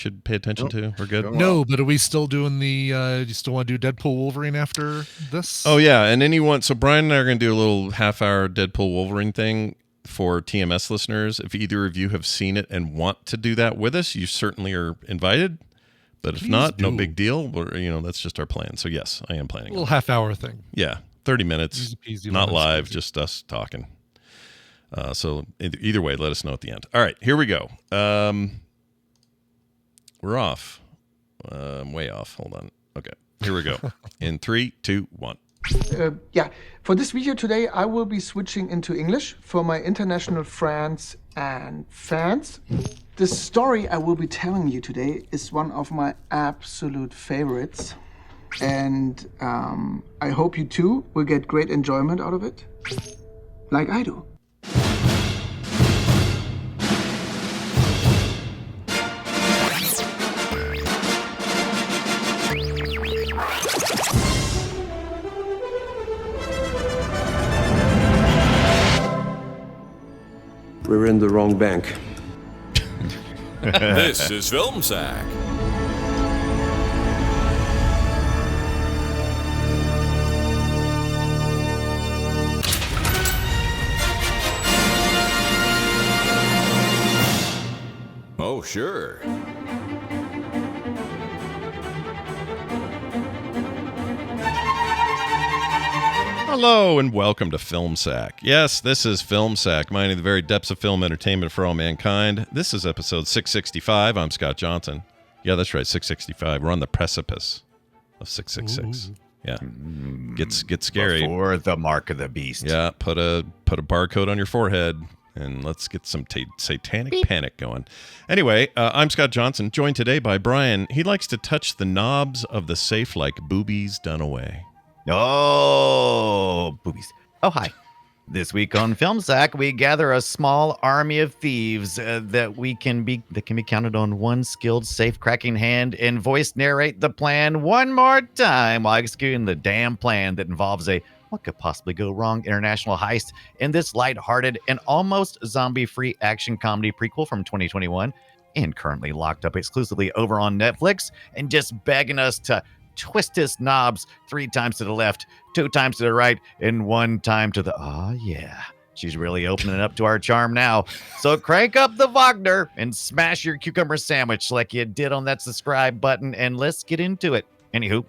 should pay attention to? We're good? No, but are we still doing the, you still want to do Deadpool Wolverine after this? Oh, yeah. And so Brian and I are going to do a little half-hour Deadpool Wolverine thing for TMS listeners. If either of you have seen it and want to do that with us, you certainly are invited. But if not, no big deal. That's just our plan. So yes, I am planning. A little half-hour thing. Yeah, 30 minutes, easy, not live, just us talking. So either way, let us know at the end. All right, here we go. We're off. I'm way off. Hold on. Okay, here we go. In 3, 2, 1. For this video today, I will be switching into English for my international friends and fans. The story I will be telling you today is one of my absolute favorites. And I hope you too will get great enjoyment out of it, like I do. We're in the wrong bank. This is Film Sack. Oh, sure. Hello and welcome to Film Sack. Yes, this is Film Sack, mining the very depths of film entertainment for all mankind. This is episode 665. I'm Scott Johnson. Yeah, that's right, 665. We're on the precipice of 666. Ooh. Yeah, get scary. Before the mark of the beast. Yeah, put a barcode on your forehead and let's get some satanic panic going. Anyway, I'm Scott Johnson, joined today by Brian. He likes to touch the knobs of the safe like boobies done away. Oh, boobies. Oh, hi. This week on Film Sack, we gather a small army of thieves that can be counted on one skilled safe-cracking hand and voice narrate the plan one more time while executing the damn plan that involves a what could possibly go wrong international heist in this lighthearted and almost zombie-free action comedy prequel from 2021 and currently locked up exclusively over on Netflix and just begging us to twist his knobs 3 times to the left, 2 times to the right, and 1 time to the... Oh, yeah. She's really opening up to our charm now. So crank up the Wagner and smash your cucumber sandwich like you did on that subscribe button, and let's get into it. Anywho,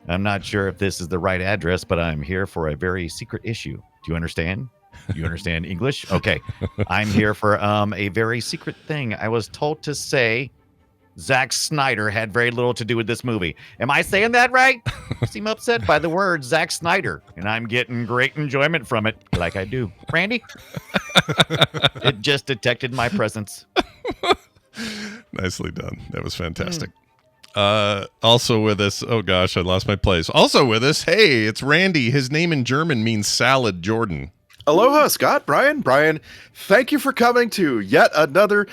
I'm not sure if this is the right address, but I'm here for a very secret issue. Do you understand? You understand English? Okay. I'm here for a very secret thing. I was told to say... Zack Snyder had very little to do with this movie. Am I saying that right? You seem upset by the word Zack Snyder, and I'm getting great enjoyment from it, like I do. Randy? It just detected my presence. Nicely done. That was fantastic. Also with us, oh gosh, I lost my place. Also with us, hey, it's Randy. His name in German means salad Jordan. Aloha, Scott. Brian, thank you for coming to yet another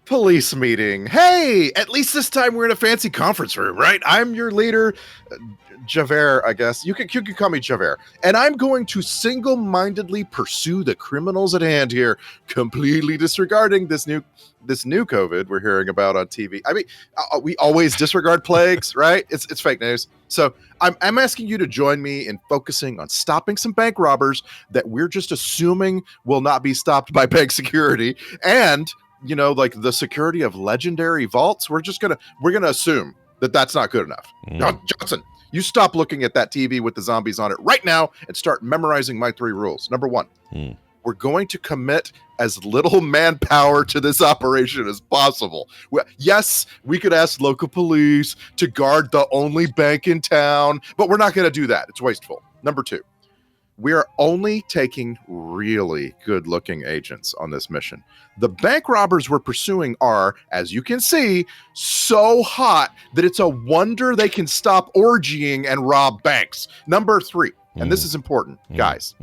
police meeting. Hey, at least this time we're in a fancy conference room, right? I'm your leader, Javert, I guess. You can call me Javert. And I'm going to single-mindedly pursue the criminals at hand here, completely disregarding this new COVID we're hearing about on TV. I mean, we always disregard plagues, right? It's fake news. So I'm asking you to join me in focusing on stopping some bank robbers that we're just assuming will not be stopped by bank security. And, like the security of legendary vaults, we're gonna assume that that's not good enough. Now, Johnson, you stop looking at that TV with the zombies on it right now and start memorizing my 3 rules. Number 1, we're going to commit as little manpower to this operation as possible. Yes, we could ask local police to guard the only bank in town, but we're not going to do that. It's wasteful. Number 2, we are only taking really good-looking agents on this mission. The bank robbers we're pursuing are, as you can see, so hot that it's a wonder they can stop orgying and rob banks. Number 3, and this is important, guys.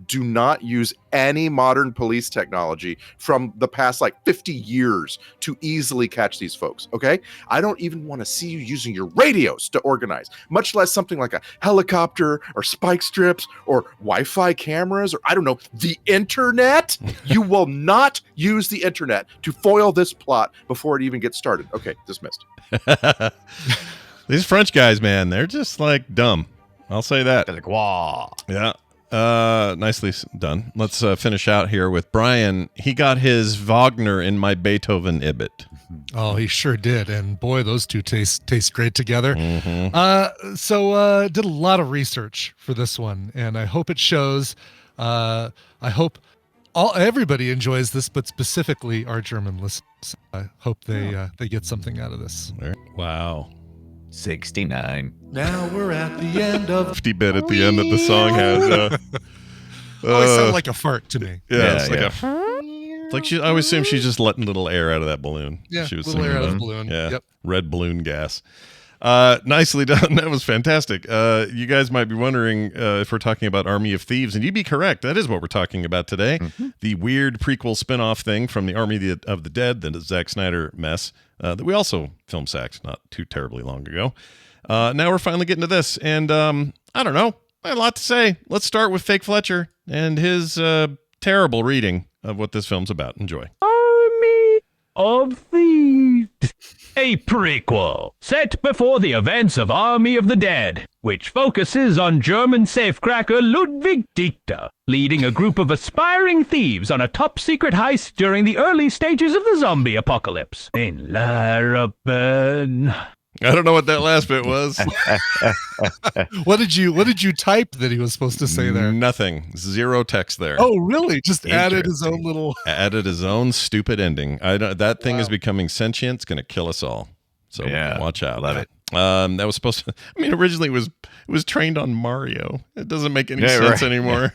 do not use any modern police technology from the past like 50 years to easily catch these folks, okay? I don't even want to see you using your radios to organize, much less something like a helicopter or spike strips or Wi-Fi cameras or I don't know, the internet. You will not use the internet to foil this plot before it even gets started. Okay, dismissed. These French guys, man, they're just like dumb. I'll say that. They're like, wow. Yeah. Nicely done. Let's finish out here with Brian. He got his Wagner in my Beethoven Ibit. Oh, he sure did. And boy, those two taste great together. Mm-hmm. So did a lot of research for this one, and I hope it shows. I hope everybody enjoys this, but specifically our German listeners. I hope they get something out of this. Wow. 69. Now we're at the end of 50 bit at the end that the song has. always sound like a fart to me. Yeah, it's like it's like I always assume she's just letting little air out of that balloon. Yeah, she was little air out of the that. balloon. Yeah, Yep. red balloon gas. Nicely done. That was fantastic. You guys might be wondering if we're talking about Army of Thieves, and you'd be correct. That is what we're talking about today. Mm-hmm. The weird prequel spin-off thing from the Army of the Dead, the Zack Snyder mess that we also film sacked not too terribly long ago. Now we're finally getting to this, and I don't know. I have a lot to say. Let's start with Fake Fletcher and his terrible reading of what this film's about. Enjoy. Army of Thieves. A prequel set before the events of Army of the Dead, which focuses on German safecracker Ludwig Dieter, leading a group of aspiring thieves on a top-secret heist during the early stages of the zombie apocalypse in Larapen. I don't know what that last bit was. What did you type that he was supposed to say there? Nothing. Zero text there. Oh, really? Just added his own little. Added his own stupid ending. That thing is becoming sentient. It's going to kill us all. So watch out. Love it. That was supposed to. I mean, originally it was trained on Mario. It doesn't make any sense anymore.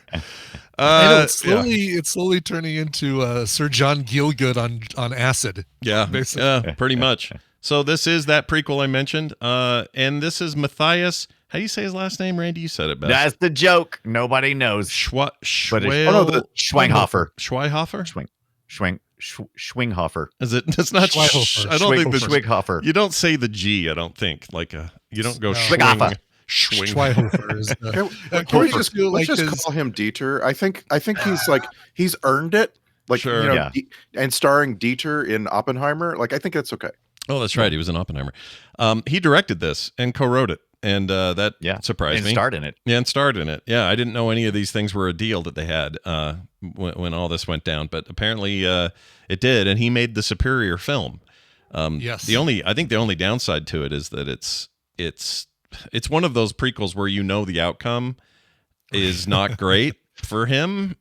It's slowly turning into Sir John Gielgud on acid. Yeah, pretty much. So this is that prequel I mentioned, and this is Matthias. How do you say his last name, Randy? You said it best. That's the joke. Nobody knows. Schweighöfer. Schwinghofer. Is it? It's not. I don't think the Schwinghofer. You don't say the G. I don't think you don't go Schwinghofer. Schweighöfer. Can we just call him Dieter? I think he's earned it. Like, sure. And starring Dieter in Oppenheimer. Like, I think that's okay. Oh, that's right. He was in Oppenheimer. He directed this and co-wrote it, and that surprised me. And starred in it. Yeah, and starred in it. Yeah, I didn't know any of these things were a deal that they had when all this went down, but apparently it did, and he made the superior film. Yes. I think the only downside to it is that it's one of those prequels where the outcome is not great for him.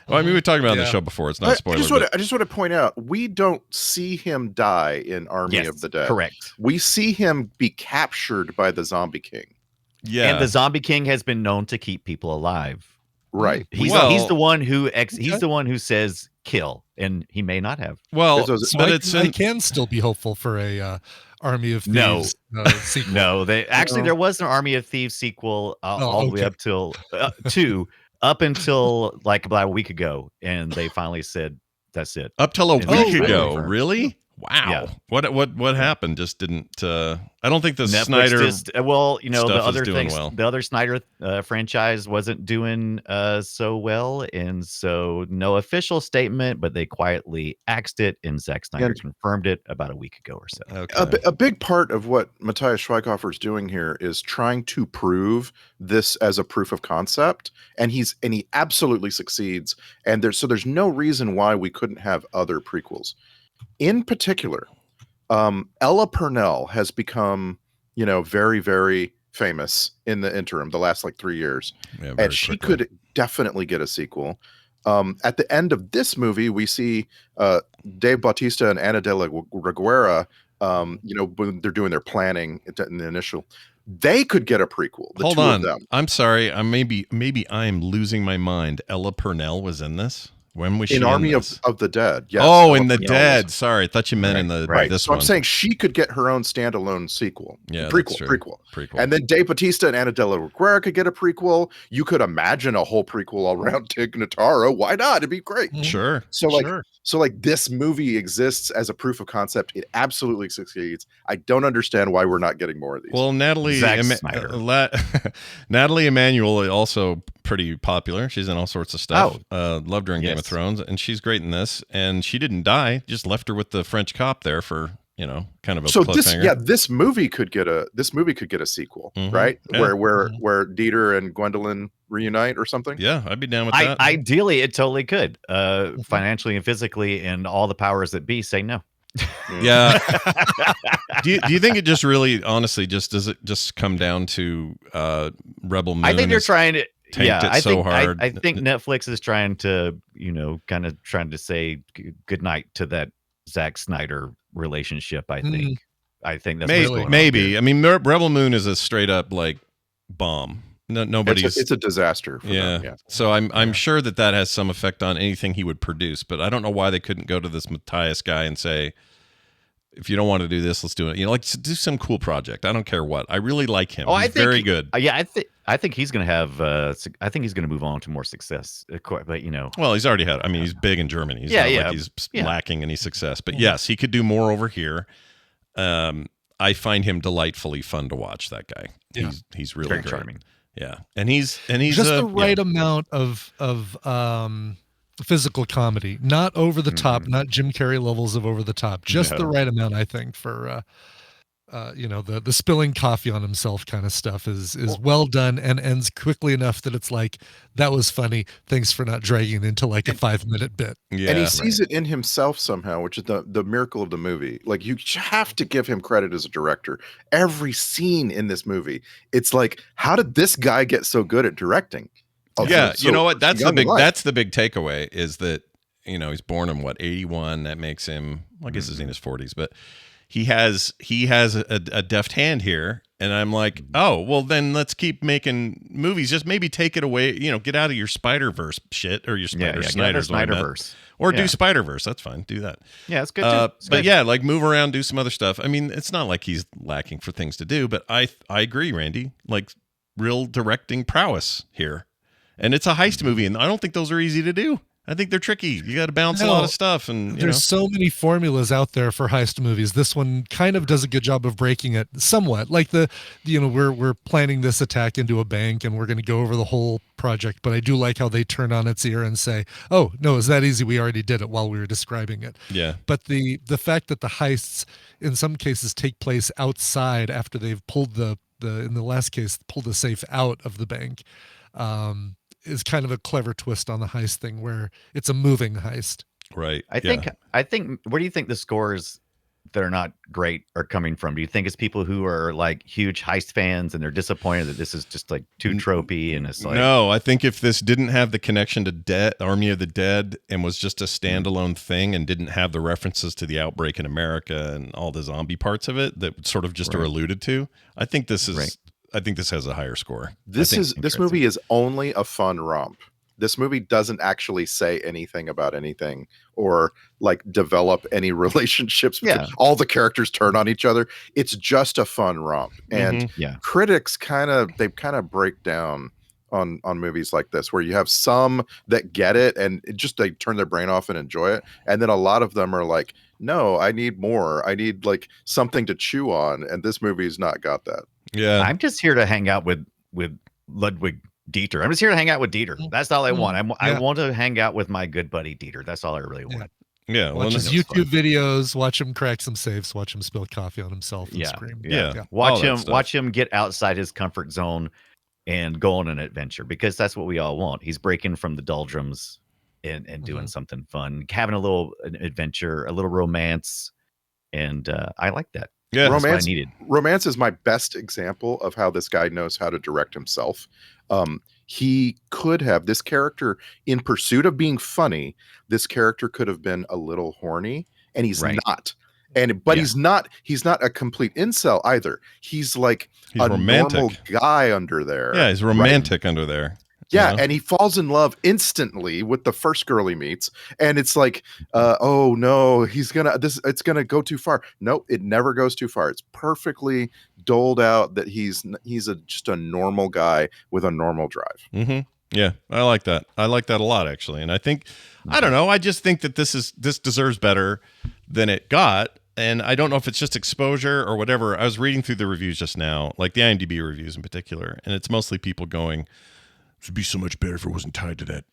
Well, I mean, we talked about it on the show before. It's not a spoiler. I just want to point out, we don't see him die in Army of the Dead. Correct. We see him be captured by the Zombie King. Yeah. And the Zombie King has been known to keep people alive. Right. He's the one who says kill, and he may not have. Well, but I can still be hopeful for a Army of Thieves sequel. No, there was an Army of Thieves sequel all the way up till up until like about a week ago, and they finally said that's it. Up till a week ago, confirmed. Really? Wow. Yeah. What happened? Just didn't. I don't think the Netflix Snyder. The other Snyder franchise wasn't doing so well, and so no official statement, but they quietly axed it, and Zack Snyder confirmed it about a week ago or so. Okay. A big part of what Matthias Schweighöfer is doing here is trying to prove this as a proof of concept, and he absolutely succeeds. And there's no reason why we couldn't have other prequels. In particular, Ella Purnell has become, very, very famous in the interim, the last 3 years, and she could definitely get a sequel. At the end of this movie, we see Dave Bautista and Ana de la Reguera. When they're doing their planning in the initial, they could get a prequel. Hold on, I'm sorry. Maybe I'm losing my mind. Ella Purnell was in this. When was she in Army this? of the Dead. Yes. Oh, in the Yeah, Dead. Sorry, I thought you meant in the Right. this So one. I'm saying she could get her own standalone sequel. Yeah, that's true. Prequel. Prequel. And then Dave Bautista and Anna de la Reguera could get a prequel. You could imagine a whole prequel all around Tig Notaro. Why not? It'd be great. Sure. So like this movie exists as a proof of concept. It absolutely succeeds. I don't understand why we're not getting more of these. Well, Natalie Emmanuel also pretty popular. She's in all sorts of stuff. Loved her in Game of Thrones, and she's great in this. And she didn't die; just left her with the French cop there for kind of a cliffhanger. This movie could get a sequel, right? Yeah. Where Dieter and Gwendolyn reunite or something. Yeah, I'd be down with that. Ideally, it totally could, financially and physically, and all the powers that be say no. Yeah. do you think it just really, honestly, does it just come down to Rebel Moon? I think they're trying to. I think hard. I think Netflix is trying to, kind of trying to say goodnight to that Zack Snyder relationship. I think that's maybe. I mean, Rebel Moon is a straight up like bomb. No, nobody's. It's a disaster. For them, yeah. So I'm sure that has some effect on anything he would produce, but I don't know why they couldn't go to this Matthias guy and say, if you don't want to do this, let's do it. Like do some cool project. I don't care what. I really like him. He's very good. I think he's going to have. I think he's going to move on to more success. But well, he's already had. I mean, he's big in Germany. He's not like he's lacking any success. But yes, he could do more over here. I find him delightfully fun to watch. That guy. Yeah. He's really very great. charming. Yeah, and he's just the right amount of physical comedy, not over the top, not Jim Carrey levels of over the top, just the right amount, I think, for the spilling coffee on himself kind of stuff is well done and ends quickly enough that it's like, that was funny. Thanks for not dragging it into like a 5-minute bit. Yeah, and he sees it in himself somehow, which is the miracle of the movie. Like, you have to give him credit as a director. Every scene in this movie, it's like, how did this guy get so good at directing? You know what? That's the big takeaway is that, he's born in 81. That makes him, I guess he's in his 40s, but he has a deft hand here, and I'm like, oh, well, then let's keep making movies. Just maybe take it away, get out of your Spider-Verse shit or your Snyderverse, or do Spider-Verse. That's fine. Do that. Yeah, it's good too. But yeah, like move around, do some other stuff. I mean, it's not like he's lacking for things to do, but I agree, Randy. Like real directing prowess here, and it's a heist movie, and I don't think those are easy to do. I think they're tricky. You got to balance a lot of stuff, and there's so many formulas out there for heist movies. This one kind of does a good job of breaking it somewhat. Like we're planning this attack into a bank, and we're going to go over the whole project. But I do like how they turn on its ear and say, "Oh no, it's that easy. We already did it while we were describing it." Yeah. But the fact that the heists in some cases take place outside after they've pulled in the last case pulled the safe out of the bank. Is kind of a clever twist on the heist thing where it's a moving heist. Right. I think where do you think the scores that are not great are coming from? Do you think it's people who are like huge heist fans and they're disappointed that this is just like too tropey and it's like... No, I think if this didn't have the connection to Army of the Dead and was just a standalone thing and didn't have the references to the outbreak in America and all the zombie parts of it that sort of just are alluded to, I think this is I think this has a higher score. This movie is only a fun romp. This movie doesn't actually say anything about anything or like develop any relationships. Yeah. All the characters turn on each other. It's just a fun romp. And critics kind of break down on movies like this, where you have some that get it and they turn their brain off and enjoy it. And then a lot of them are like, no, I need more. I need like something to chew on. And this movie's not got that. Yeah. I'm just here to hang out with Ludwig Dieter. I'm just here to hang out with Dieter. That's all I want. I want to hang out with my good buddy Dieter. That's all I really want. Yeah. Watch his YouTube videos, watch him crack some safes, watch him spill coffee on himself and scream. Yeah. Watch him get outside his comfort zone and go on an adventure, because that's what we all want. He's breaking from the doldrums and doing something fun, having a little adventure, a little romance. And I like that. Yeah, romance is my best example of how this guy knows how to direct himself. He could have this character in pursuit of being funny. This character could have been a little horny, and he's not. But he's not a complete incel either. He's like a romantic. normal guy under there. Yeah, he's romantic under there. Yeah, You know? and he falls in love instantly with the first girl he meets, and it's like, oh no, it's gonna go too far. Nope, it never goes too far. It's perfectly doled out that he's just a normal guy with a normal drive. Mm-hmm. Yeah, I like that. I like that a lot, actually. And I think, I don't know, I just think that this deserves better than it got. And I don't know if it's just exposure or whatever. I was reading through the reviews just now, like the IMDb reviews in particular, and it's mostly people going, "This would be so much better if it wasn't tied to that,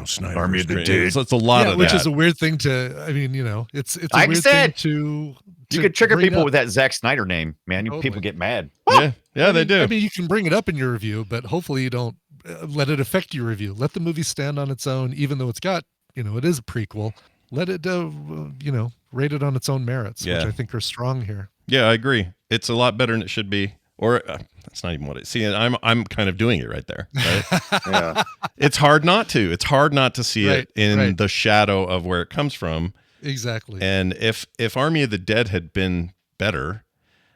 Snyder Army of the Dead." So it's a lot of which that. is a weird thing to. I mean, it's a Like I weird said, thing to You could trigger bring people up. with that Zack Snyder name, man. Totally. People get mad. Yeah, they do. I mean, you can bring it up in your review, but hopefully you don't let it affect your review. Let the movie stand on its own, even though it's got, it is a prequel. Let it, rate it on its own merits, Yeah. which I think are strong here. Yeah, I agree. It's a lot better than it should be. Or that's not even what it. See, I'm kind of doing it right there. Right? Yeah. It's hard not to. It's hard not to see it in right. the shadow of where it comes from. Exactly. And if Army of the Dead had been better,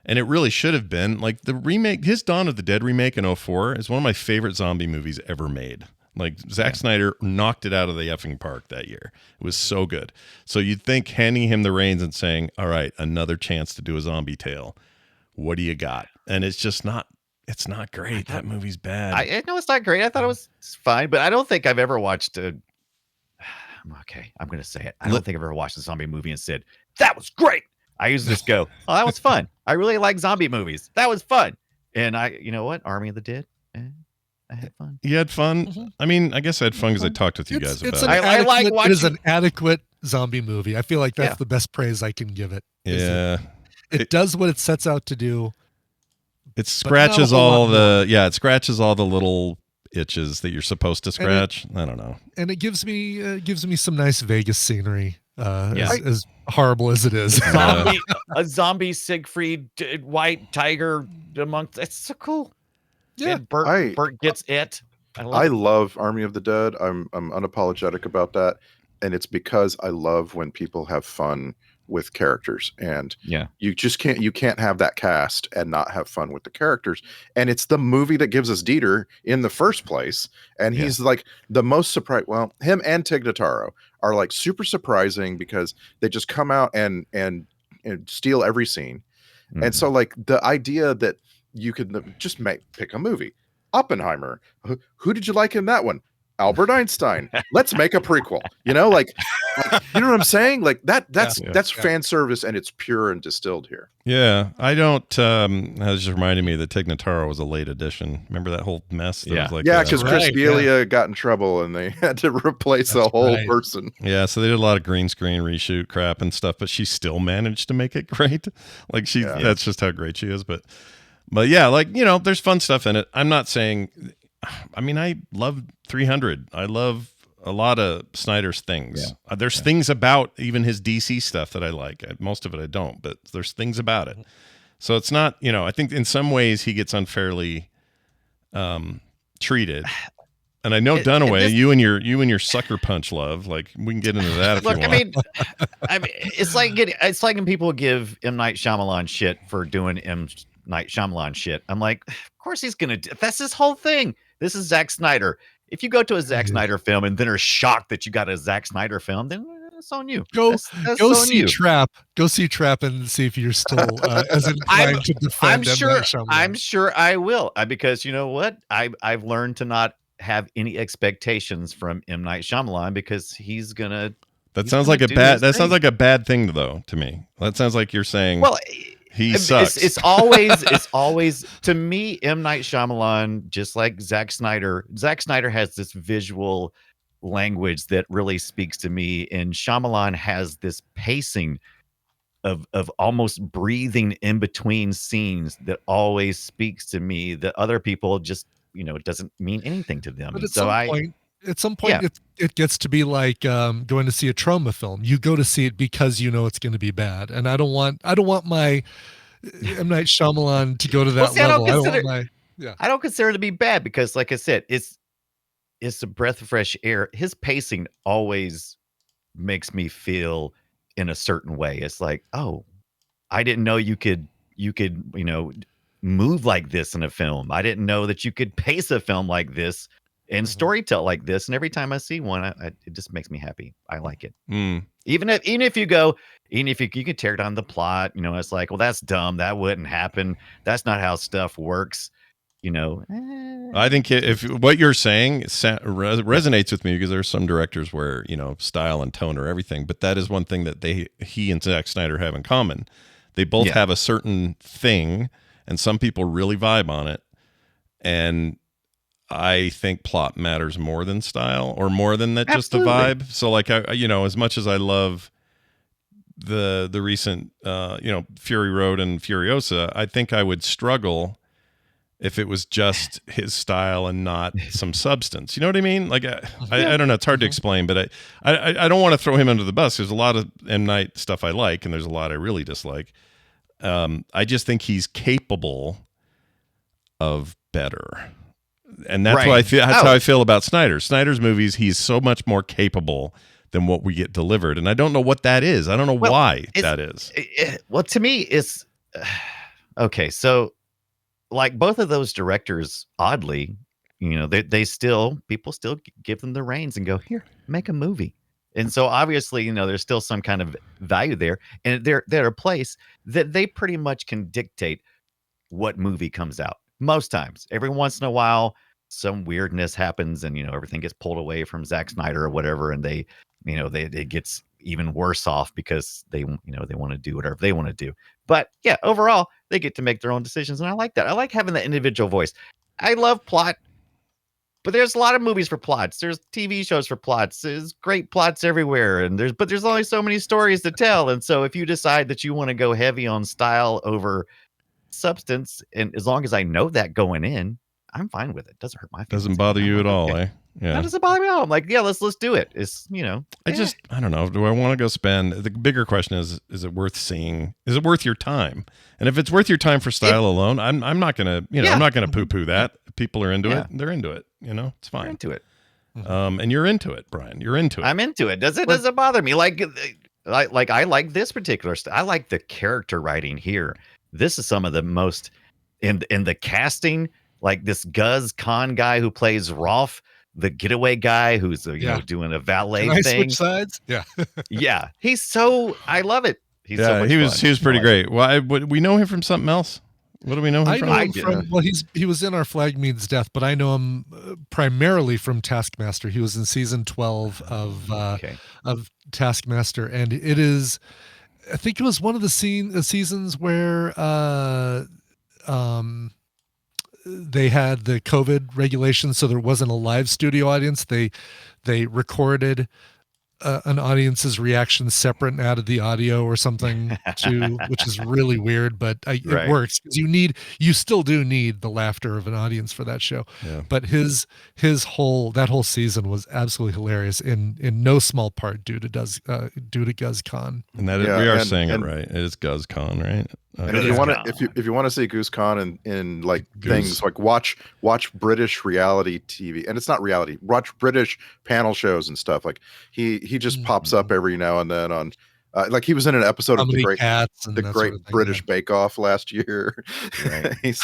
and it really should have been, like the remake, his Dawn of the Dead remake in 2004 is one of my favorite zombie movies ever made. Like Zack Snyder knocked it out of the effing park that year. It was so good. So you'd think handing him the reins and saying, all right, another chance to do a zombie tale. What do you got? And it's just not, it's not great. That movie's bad. I know it's not great. I thought it was fine, but I don't think I've ever watched a. Okay, I'm going to say it. I don't think I've ever watched a zombie movie and said, that was great. I usually just go, oh, that was fun. I really like zombie movies. That was fun. And you know what? Army of the Dead. I had fun. You had fun? Mm-hmm. I mean, I guess I had fun because I talked with you guys about it. I like It is watching- an adequate zombie movie. I feel like that's the best praise I can give it. Yeah. It does what it sets out to do. It scratches not a whole all lot the it scratches all the little itches that you're supposed to scratch. I don't know. And it gives me some nice Vegas scenery. Yeah. As horrible as it is. A zombie Siegfried white tiger amongst. It's so cool. Yeah. And Bert gets it. I love Army of the Dead. I'm unapologetic about that, and it's because I love when people have fun with characters, and you just can't have that cast and not have fun with the characters. And it's the movie that gives us Dieter in the first place, and he's like the most surprised. Well, him and Tig Notaro are like super surprising because they just come out and steal every scene. Mm-hmm. And so like the idea that you could just pick a movie. Oppenheimer. Who did you like in that one? Albert Einstein. Let's make a prequel. You know, like you know what I'm saying? Like that's fan service, and it's pure and distilled here. Yeah, I don't. That just reminded me that Tig Notaro was a late addition. Remember that whole mess? That was like because Chris D'Elia got in trouble, and they had to replace the whole person. Yeah, so they did a lot of green screen reshoot crap and stuff, but she still managed to make it great. Like that's just how great she is. But yeah, like there's fun stuff in it. I'm not saying. I mean, I love 300. I love a lot of Snyder's things. There's things about even his DC stuff that I like. Most of it I don't, but there's things about it. So it's not, I think in some ways he gets unfairly treated. And I know Dunaway, you and your sucker punch love, like we can get into that if you want. I mean, it's like when people give M. Night Shyamalan shit for doing M. Night Shyamalan shit. I'm like, of course he's gonna. That's his whole thing. This is Zack Snyder. If you go to a Zack Snyder film and then are shocked that you got a Zack Snyder film, then it's on you. Go see you. Trap. Go see Trap and see if you're still as inclined to defend. I'm sure I will, because you know what? I've learned to not have any expectations from M. Night Shyamalan because he's gonna. That sounds like a bad. That sounds like a bad thing, though, to me. That sounds like you're saying. Well. He sucks. It's always to me, M. Night Shyamalan, just like Zack Snyder. Zack Snyder has this visual language that really speaks to me, and Shyamalan has this pacing of almost breathing in between scenes that always speaks to me that other people just it doesn't mean anything to them. But At some point, it gets to be like going to see a trauma film. You go to see it because it's going to be bad, and I don't want my M. Night Shyamalan to go to that level. I don't consider it to be bad because, like I said, it's a breath of fresh air. His pacing always makes me feel in a certain way. It's like, oh, I didn't know you could move like this in a film. I didn't know that you could pace a film like this and storytell like this. And every time I see one, it just makes me happy. I like it. Even if you could tear down the plot, it's like, well, that's dumb. That wouldn't happen. That's not how stuff works. I think if what you're saying resonates with me, because there's some directors where style and tone are everything, but that is one thing that he and Zack Snyder have in common. They both have a certain thing, and some people really vibe on it. And I think plot matters more than style, or more than that. Absolutely. Just the vibe. So like as much as I love the recent Fury Road and Furiosa, I think I would struggle if it was just his style and not some substance. You know what I mean? Like, I don't know. It's hard to explain, but I don't want to throw him under the bus. There's a lot of M. Night stuff I like, and there's a lot I really dislike. I just think he's capable of better. And that's what I feel. That's how I feel about Snyder. Snyder's movies, he's so much more capable than what we get delivered. And I don't know what that is. I don't know why that is. Well, to me, it's okay. So, like both of those directors, oddly, people still give them the reins and go, here, make a movie. And so obviously, there's still some kind of value there. And they're a place that they pretty much can dictate what movie comes out. Most times, every once in a while, some weirdness happens and, everything gets pulled away from Zack Snyder or whatever. And it gets even worse off because they want to do whatever they want to do. But yeah, overall, they get to make their own decisions. And I like that. I like having that individual voice. I love plot, but there's a lot of movies for plots. There's TV shows for plots. There's great plots everywhere. And there's only so many stories to tell. And so if you decide that you want to go heavy on style over substance, and as long as I know that going in, I'm fine with it. Doesn't hurt my feelings. Doesn't bother you at all, eh? Yeah. That doesn't bother me at all. I'm like, yeah, let's do it. It's I don't know. Do I want to go spend? The bigger question is it worth seeing? Is it worth your time? And if it's worth your time for style alone, I'm not gonna, I'm not gonna poo-poo that. If people are into it, they're into it. It's fine. You're into it. And you're into it, Brian. You're into it. I'm into it. Does it bother me? Like I like this particular I like the character writing here. This is some of the most in the casting, like this Guz Khan guy who plays Rolf, the getaway guy who's doing a valet Can I thing. switch sides? Yeah. Yeah. I love it. He's so much he fun. was pretty great. Well, we know him from something else. What do we know him from? I know him from, well, he was in Our Flag Means Death, but I know him primarily from Taskmaster. He was in season 12 of Taskmaster, and it is, I think it was one of the seasons where they had the COVID regulations, so there wasn't a live studio audience. They recorded an audience's reaction separate and added the audio or something which is really weird, but it works because you still do need the laughter of an audience for that show. Yeah. But that whole season was absolutely hilarious in no small part due to Guz Khan. And that we are saying it right. It is Guz Khan, right? And if you want to see Goose Khan in like things like watch British reality TV, and it's not reality. Watch British panel shows and stuff. Like he just pops up every now and then on, like he was in an episode of the Great British Bake Off last year. Right.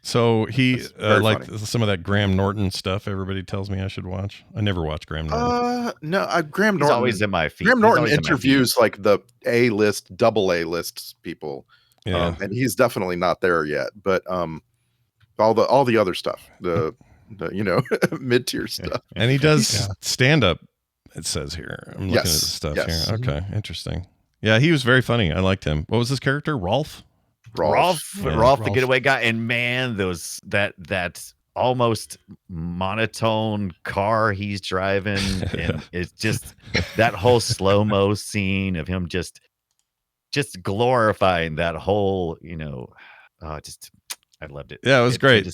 So he like funny. Some of that Graham Norton stuff. Everybody tells me I should watch. I never watch Graham Norton. No, Graham Norton. He's always in my feed. Graham Norton interviews like the A-list, double A-list people. Yeah. And he's definitely not there yet, but all the other stuff, the mid-tier stuff. And he does stand up, it says here. I'm looking at the stuff here. Okay, interesting. Yeah, he was very funny. I liked him. What was his character? Rolf, the getaway guy. And man, that almost monotone car he's driving, and it's just that whole slow-mo scene of him just glorifying that whole, I loved it. Yeah, it was great.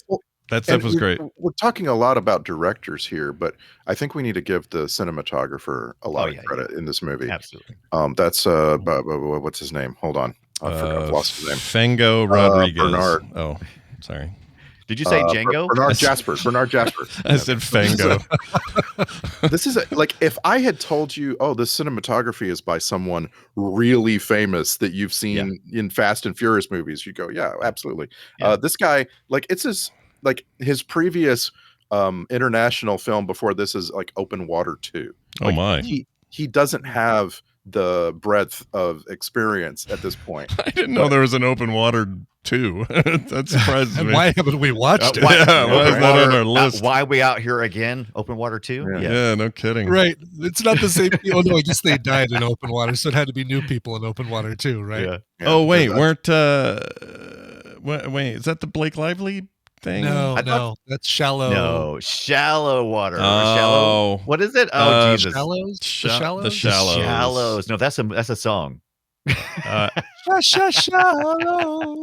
That stuff was great. We're talking a lot about directors here, but I think we need to give the cinematographer a lot of credit in this movie. Absolutely. That's what's his name? Hold on. I've lost his name. Fango Rodriguez. Bernard. Oh, sorry. Did you say Django? Bernard Jasper. Bernard Jasper. I said Fango. This is like if I had told you, oh, the cinematography is by someone really famous that you've seen in Fast and Furious movies, you go, yeah, absolutely. Yeah. This guy, like, it's his previous international film before this is like Open Water 2. Oh my! He doesn't have the breadth of experience at this point. I didn't know there was an Open Water 2. That surprises And me. why haven't we watched it? why is that on our list? Why are we out here again? Open Water 2? Yeah, no kidding. Right. It's not the same. Oh, no, I guess they died in Open Water, so it had to be new people in Open Water too, right? Yeah. Oh, wait, weren't... wait, is that the Blake Lively thing? No, that's Shallow. No, Shallow Water. Oh. Shallow. What is it? Oh, Jesus. Shallows? The Shallows? The Shallows. Shallows. No, that's a song. Shallows.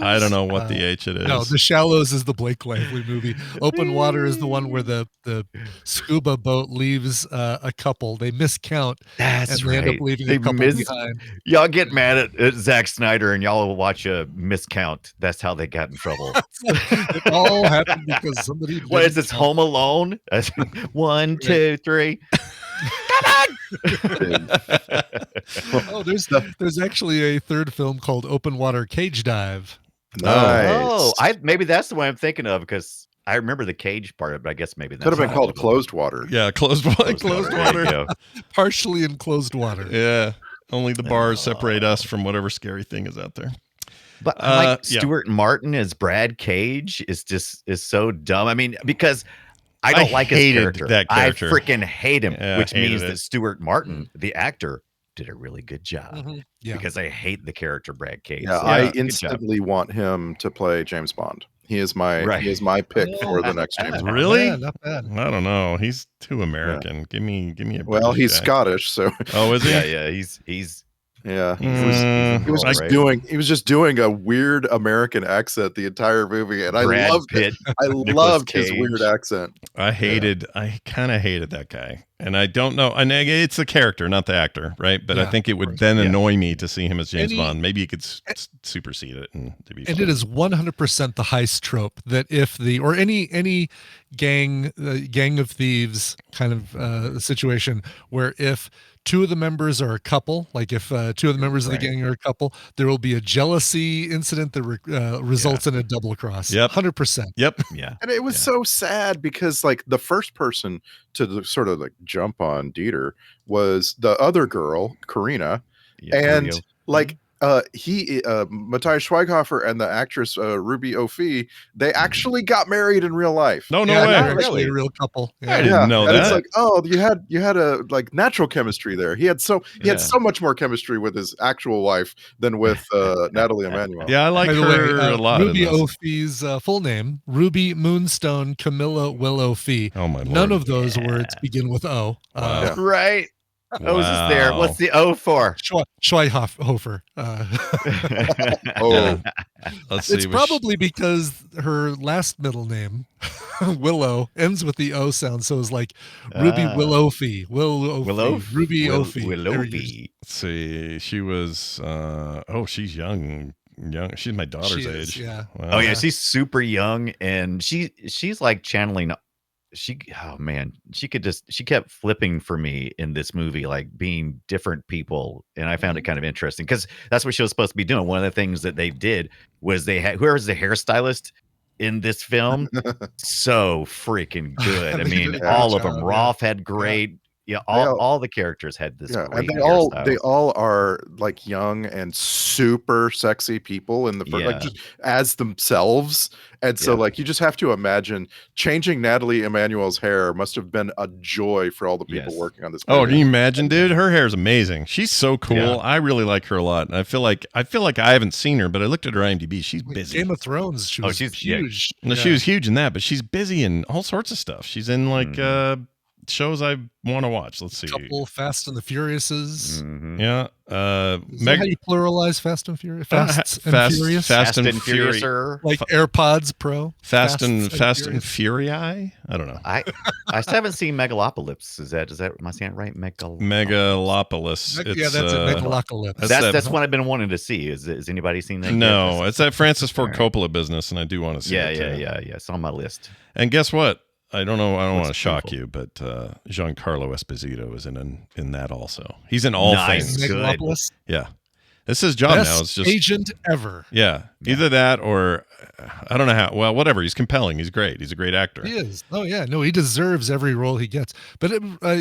I don't know what the H it is. No, The Shallows is the Blake Lively movie. Open Water is the one where the scuba boat leaves a couple. They miscount. That's and they end up leaving a couple behind. Y'all get mad at Zack Snyder and y'all will watch a miscount. That's how they got in trouble. It all happened because somebody. What is this, Home Alone? 1, 2, 3. Come on! Oh, there's actually a third film called Open Water Cage Dive. Nice. Oh, maybe that's the one I'm thinking of because I remember the cage part of it, but I guess maybe that's Could have been not called it. Closed Water. Yeah, closed water. There you go. Partially enclosed water. Yeah, only the bars separate us from whatever scary thing is out there. But Stuart Martin as Brad Cage is so dumb. I mean, because I don't like his character. That character. I freaking hate him, Yeah, which means it. that Stuart Martin, the actor, did a really good job. Mm-hmm. Yeah. Because I hate the character Brad Cage. Yeah, So, I good job. instantly want him to play James Bond. He is my pick for the next James Bond. Really? Yeah, not bad. I don't know. He's too American. Give me a Well, British he's guy. Scottish, so Oh, is he? Yeah, he's yeah. Mm, He was like- just doing a weird American accent the entire movie, and Brad I loved Pitt, it. I Nicolas loved his Cage. weird accent. I kind of hated that guy. And I don't know. And it's the character, not the actor, right? But I Yeah, think it of would course. then annoy me to see him as James And he- Bond. Maybe he could supersede it and to be. And fun. it is 100% the heist trope that if any gang of thieves kind of situation where if two of the members are a couple, like if two of the members of the gang are a couple, there will be a jealousy incident that results in a double cross. Yep. 100%. Yep. yeah. And it was so sad because like the first person to sort of like jump on Dieter was the other girl, Karina, and Rio. like Matthias Schweighöfer and the actress Ruby O'Fee, they actually got married in real life. No Yeah, way. they're actually a real couple. I didn't know and that. it's like, oh, you had a like natural chemistry there. He had so much more chemistry with his actual wife than with Natalie Emmanuel. Yeah, I like By the her way, a lot. Ruby in this. O'Fee's full name, Ruby Moonstone Camilla Willow Fee. Oh my lord. None of those words begin with O. Wow. Right. O's is there. Wow. What's the O for? Schweighöfer. Oh, Let's see. It's probably because her last middle name, Willow, ends with the O sound. So it's like Ruby Willowfee. Willow. Ruby O'Fee. There you go. Willowfee. Let's see. She was. She's young. She's my daughter's She age. is, yeah. Wow. Oh yeah, she's super young and she's like channeling she kept flipping for me in this movie, like being different people, and I found it kind of interesting because that's what she was supposed to be doing. One of the things that they did was they had whoever's the hairstylist in this film, so freaking good. I They mean, did a great all of job, them. yeah. Rolf had great. Yeah, all the characters had this. yeah, great and hairstyle. they all are like young and super sexy people in the first, like Yeah. just as themselves. And so, Yeah. like, you just have to imagine changing Natalie Emmanuel's hair must have been a joy for all the people Yes. working on this. Oh, movie. can you imagine, dude? Her hair is amazing. She's so cool. Yeah. I really like her a lot. And I feel like I haven't seen her, but I looked at her IMDb. She's busy. Game of Thrones. She was she's- huge. No, Yeah. she was huge in that, but she's busy in all sorts of stuff. She's in like shows I want to watch. Let's see. Couple Fast and the Furiouses. Mhm. Yeah. Is that how you pluralize Fast and Furious? Fast and Fast- Furious? Fast and Furiouser. Like AirPods Pro? Fast and Furious? Fury. I don't know. I still haven't seen Megalopolis. Is that am I saying it right? Megalopolis. Yeah, that's it. Megalocalypse. That's what I've been wanting to see. Is anybody seen that? No, yet? it's that Francis Ford Coppola business, and I do want to see it. Yeah. It's on my list. And guess what? I don't know. I don't want to Looks shock beautiful. you, but Giancarlo Esposito is in that also. He's in all Nice. things. Good. Megalopolis? Yeah, it's his job Best now. It's just agent ever. yeah, either that or I don't know how. Well, whatever. He's compelling. He's great. He's a great actor. He is. Oh, yeah. No, he deserves every role he gets. But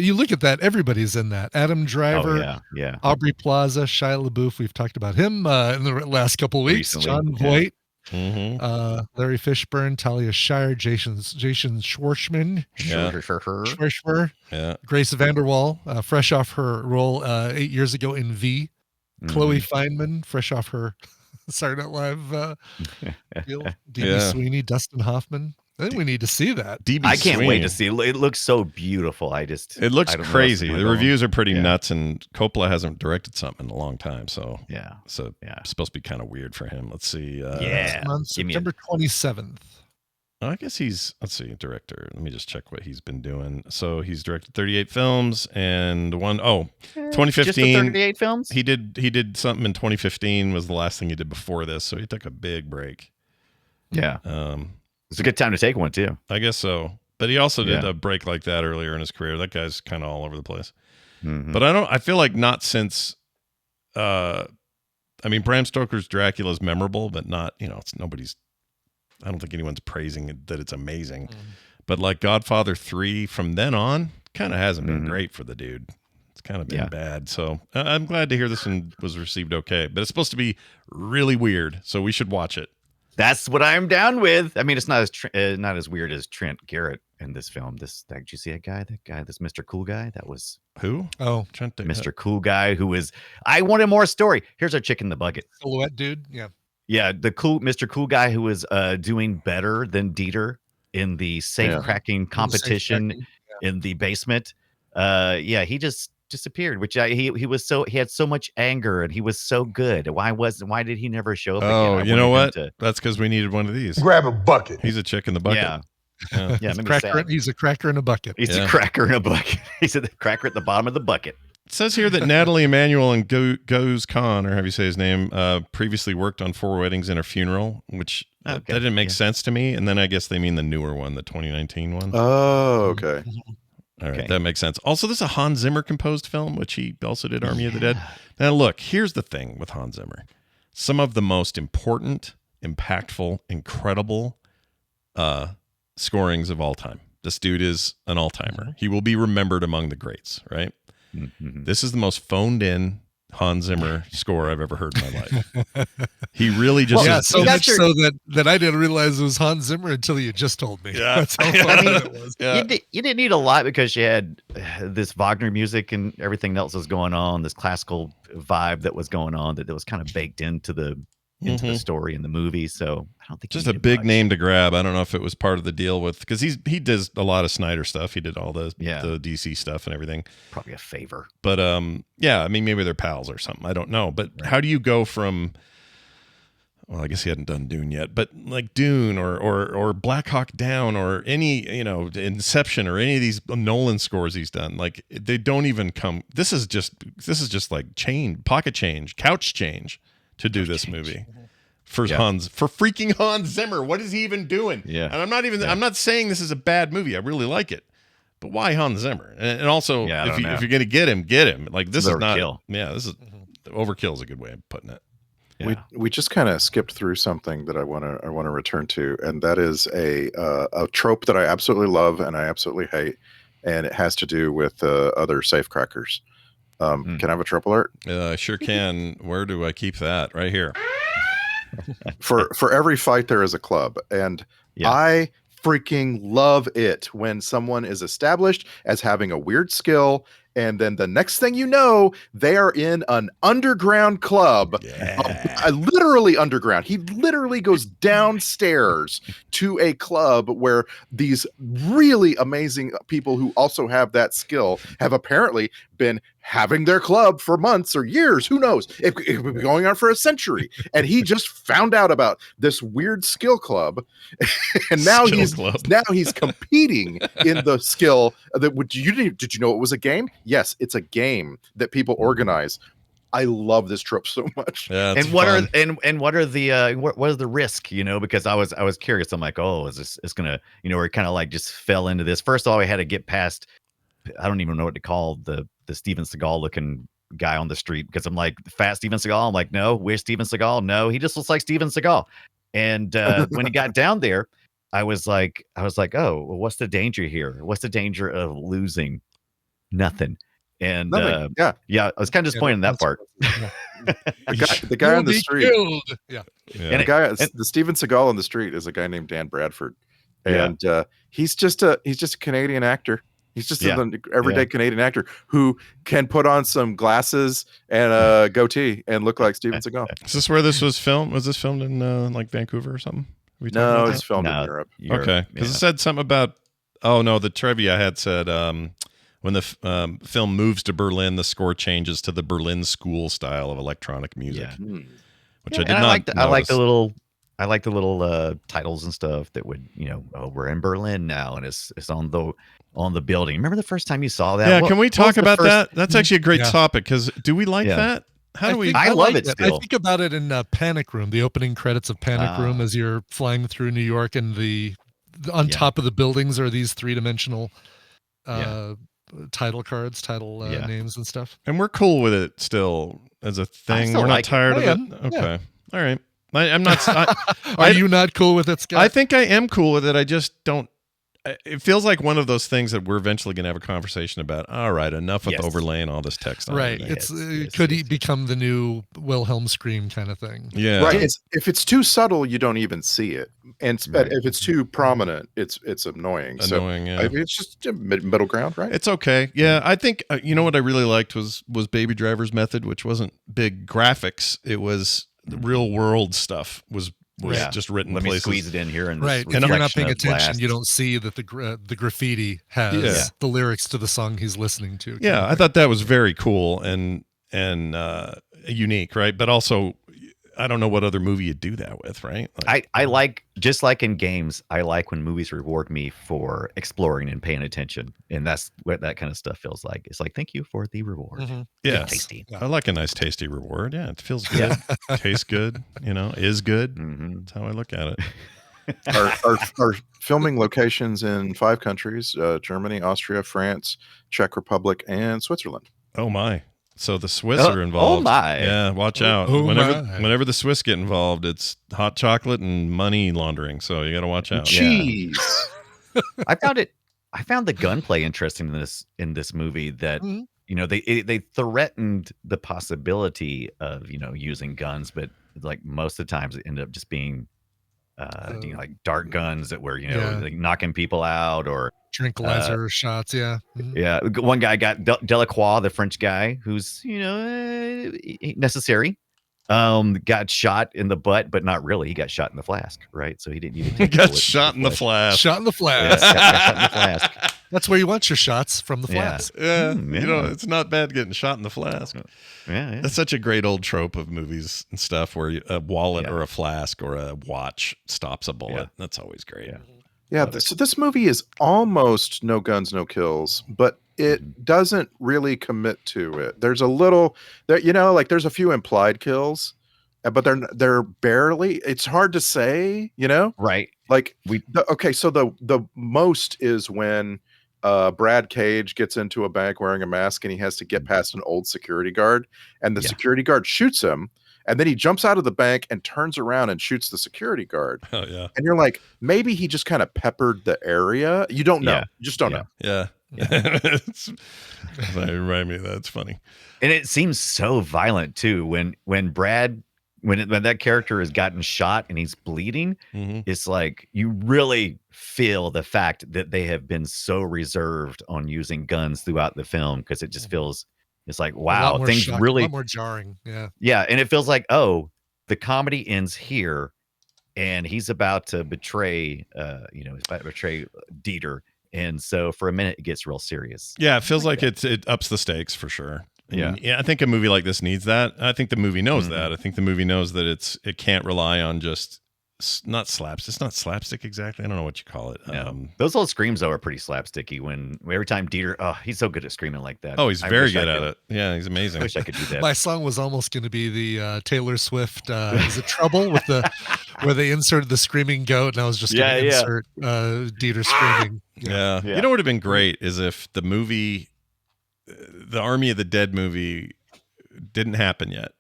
you look at that, everybody's in that. Adam Driver, Oh, yeah. Aubrey Plaza, Shia LaBeouf. We've talked about him in the last couple weeks. Recently, John yeah. Voight, Mm-hmm. Larry Fishburne, Talia Shire, Jason Schwartzman, Yeah. Schwartzman, Yeah. Grace Vanderwall, fresh off her role 8 years ago in V. Chloe Feynman, fresh off her Saturday Night Live deal. D.B. Yeah. Sweeney, Dustin Hoffman. I think we need to see that. DB I can't wait Sweeney. to see it. It looks so beautiful. It It looks I don't know crazy. what's The going on. reviews are pretty Yeah. nuts, and Coppola hasn't directed something in a long time, so Yeah. Yeah. it's supposed to be kind of weird for him. Let's see. Yeah. On Give me a- September 27th. I guess let's see, director. Let me just check what he's been doing. So he's directed 38 films and 2015. Just the 38 films? He did something in 2015 was the last thing he did before this, so he took a big break. Yeah. It's a good time to take one, too. I guess so. But he also did Yeah. a break like that earlier in his career. That guy's kind of all over the place. Mhm. But I feel like not since Bram Stoker's Dracula is memorable, but not, it's nobody's, I don't think anyone's praising it, that it's amazing. But like Godfather 3 from then on kind of hasn't been great for the dude. It's kind of been bad. So I'm glad to hear this one was received okay, but it's supposed to be really weird. So we should watch it. That's what I'm down with. I mean, it's not as weird as Trent Garrett in this film. Did you see that guy? This Mr. Cool Guy? That was Who? Oh, Trent Mr. Cool Guy who was, I wanted more story. Here's our chick in the bucket. silhouette dude. Yeah. Yeah, the Mr. Cool Guy who was doing better than Dieter in the safe cracking competition in the basement. He just disappeared, which he had so much anger and he was so good. Why did he never show up Oh, again? you know what? That's because we needed one of these. Grab a bucket. He's a chick in the bucket. Yeah. Yeah. Yeah, He's a cracker in a bucket. He's a cracker in a bucket. He's a cracker at the bottom of the bucket. It says here that Natalie Emanuel and Goes Khan, or however you say his name, previously worked on 4 Weddings and a Funeral, which that didn't make sense to me. And then I guess they mean the newer one, the 2019 one. Oh, okay. All right, that makes sense. Also, this is a Hans Zimmer composed film, which he also did Army of the Dead. Now, look, here's the thing with Hans Zimmer. Some of the most important, impactful, incredible scorings of all time. This dude is an all-timer. He will be remembered among the greats, right? Mm-hmm. This is the most phoned-in Hans Zimmer score I've ever heard in my life. He really just so much so that I didn't realize it was Hans Zimmer until you just told me. Yeah. That's how fun it was. Yeah. You didn't need a lot because you had this Wagner music and everything else was going on, this classical vibe that was going on that was kind of baked into the story in the movie. So I don't think just you a needed big much. name to grab. I don't know if it was part of the deal with, because he does a lot of Snyder stuff. He did all the DC stuff and everything. Probably a favor. But maybe they're pals or something. I don't know. But how do you go from, well, I guess he hadn't done Dune yet, but like Dune or Black Hawk Down or any, Inception or any of these Nolan scores he's done, like they don't even come. This is just like pocket change, couch change to do this movie. For freaking Hans Zimmer. What is he even doing? Yeah. And I'm not saying this is a bad movie. I really like it. But why Hans Zimmer? And also, if you're going to get him. Like, this is not. Overkill. Yeah, this is overkill is a good way of putting it. Yeah. We just kind of skipped through something that I want to return to, and that is a trope that I absolutely love and I absolutely hate, and it has to do with other safecrackers. Can I have a trope alert? I sure can. Where do I keep that? Right here. For every fight there is a club, and I freaking love it when someone is established as having a weird skill, and then the next thing you know, they are in an underground club. Literally underground. He literally goes downstairs to a club where these really amazing people who also have that skill have apparently been having their club for months or years. Who knows? It could be going on for a century. And he just found out about this weird skill club. And now he's competing in the skill that did you know it was a game? Yes, it's a game that people organize. I love this trope so much. Yeah, and what are what is the risk? You know, because I was curious. I'm like, oh, is this gonna, you know, or kind of like just fell into this. First of all, we had to get past. I don't even know what to call the Steven Seagal looking guy on the street, because I'm like, fat Steven Seagal. I'm like, no, where's Steven Seagal? No, he just looks like Steven Seagal. And when he got down there, I was like, oh, well, what's the danger here? What's the danger of losing? Nothing. And I was kind of disappointed in that part. The guy on the street, yeah. And the Steven Seagal on the street is a guy named Dan Bradford, and he's just a Canadian actor. He's just an everyday Canadian actor who can put on some glasses and a goatee and look like Steven Seagal. Is this where this was filmed? Was this filmed in like Vancouver or something? No, it's filmed in Europe. Okay, because it said something about. Oh no, the trivia I had said when the film moves to Berlin, the score changes to the Berlin school style of electronic music, which I did not. I like the little titles and stuff that would, you know, oh, we're in Berlin now, and it's on the building. Remember the first time you saw that? Yeah, can we talk about that? That's actually a great topic, because do we like that? How do we? I love it still. I think about it in Panic Room, the opening credits of Panic Room, as you're flying through New York, and on top of the buildings are these three-dimensional title cards, names and stuff. And we're cool with it still as a thing. We're not tired of it. Okay, all right. I'm not. Are you not cool with it, Scott? I think I am cool with it. I just don't. It feels like one of those things that we're eventually going to have a conversation about. All right, enough with overlaying all this text on right. it. Could become the new Wilhelm scream kind of thing. Yeah, right. If it's too subtle, you don't even see it, and if it's too prominent, it's annoying. It's just a middle ground, right? It's okay. Yeah, I think you know what I really liked was Baby Driver's method, which wasn't big graphics. It was the real world stuff. Was just written Let places. Me squeeze it in here, and if you're not paying attention, you don't see that the graffiti has the lyrics to the song he's listening to. Yeah, I thought that was very cool and unique, right? But also, I don't know what other movie you'd do that with, right? I like, just like in games, I like when movies reward me for exploring and paying attention, and that's what that kind of stuff feels like. It's like, thank you for the reward. Mm-hmm. Yeah, tasty. I like a nice tasty reward. Yeah, it feels good, tastes good. You know, is good. Mm-hmm. That's how I look at it. Our filming locations in 5 countries: Germany, Austria, France, Czech Republic, and Switzerland. Oh my! So the Swiss are involved. Oh my! Yeah, watch out. Whenever the Swiss get involved, it's hot chocolate and money laundering. So you got to watch out. Cheese. I found the gunplay interesting in this movie. That you know, they threatened the possibility of, you know, using guns, but like most of the times it ended up just being you know, like dart guns that were, you know, like knocking people out, or tranquilizer shots. Yeah. One guy got Delacroix, the French guy, who's, you know, necessary. Got shot in the butt, but not really. He got shot in the flask, right? So he didn't even. He got shot in the flask. Shot in the flask. Got shot in the flask. That's where you want your shots, from the flask. Yeah. You know, it's not bad getting shot in the flask. Yeah. That's such a great old trope of movies and stuff, where a wallet or a flask or a watch stops a bullet. That's always great. Yeah. So this movie is almost no guns, no kills, but it doesn't really commit to it. There's a little there, you know, like there's a few implied kills, but they're barely. It's hard to say, you know, right? Like so the most is when Brad Cage gets into a bank wearing a mask, and he has to get past an old security guard, and the security guard shoots him, and then he jumps out of the bank and turns around and shoots the security guard. Oh yeah. And you're like, maybe he just kind of peppered the area. You don't know. You just don't know. Yeah. That remind me of that. It's funny. And it seems so violent too when Brad when that character has gotten shot and he's bleeding, Mhm. it's like you really feel the fact that they have been so reserved on using guns throughout the film, because it just feels, it's like, A lot wow, more things shock, a really, lot more jarring. Yeah. yeah, and it feels like, oh, the comedy ends here, and he's about to betray, he's about to betray Dieter, and so for a minute it gets real serious. Yeah, it feels like it ups the stakes for sure. Yeah. Yeah, I think a movie like this needs that. I think the movie knows Mhm. that. I think the movie knows that it can't rely on just not slaps. It's not slapstick exactly. I don't know what you call it. No. Those old screams though are pretty slapsticky. When every time Dieter, oh, he's so good at screaming like that. Oh, he's I very wish I good at could- it. Yeah, he's I amazing. wish I could do that. My song was almost going to be the Taylor Swift "Is It Trouble" with the where they inserted the screaming goat, and I was just going to insert Dieter screaming. Yeah. Yeah. You know what would have been great is if the movie, the Army of the Dead movie, didn't happen yet,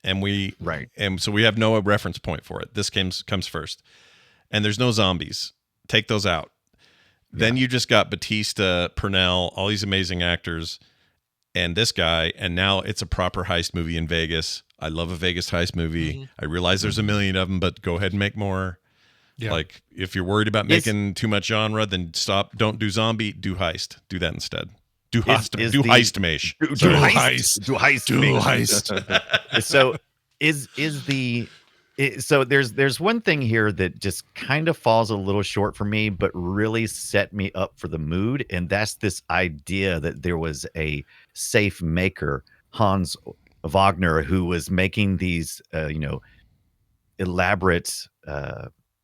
and so we have no reference point for it. This comes first, and there's no zombies. Take those out. Then you just got Batista, Purnell, all these amazing actors, and this guy, and now it's a proper heist movie in Vegas. I love a Vegas heist movie. I realize there's a million of them, but go ahead and make more. Yeah. Like, if you're worried about making too much genre, then stop. Don't do zombie. Do heist. Do that instead. Do heist. is Do the- heist mesh. Do heist. Do heist. Do mate. heist. So so there's one thing here that just kind of falls a little short for me, but really set me up for the mood, and that's this idea that there was a safe maker, Hans Wagner, who was making these elaborate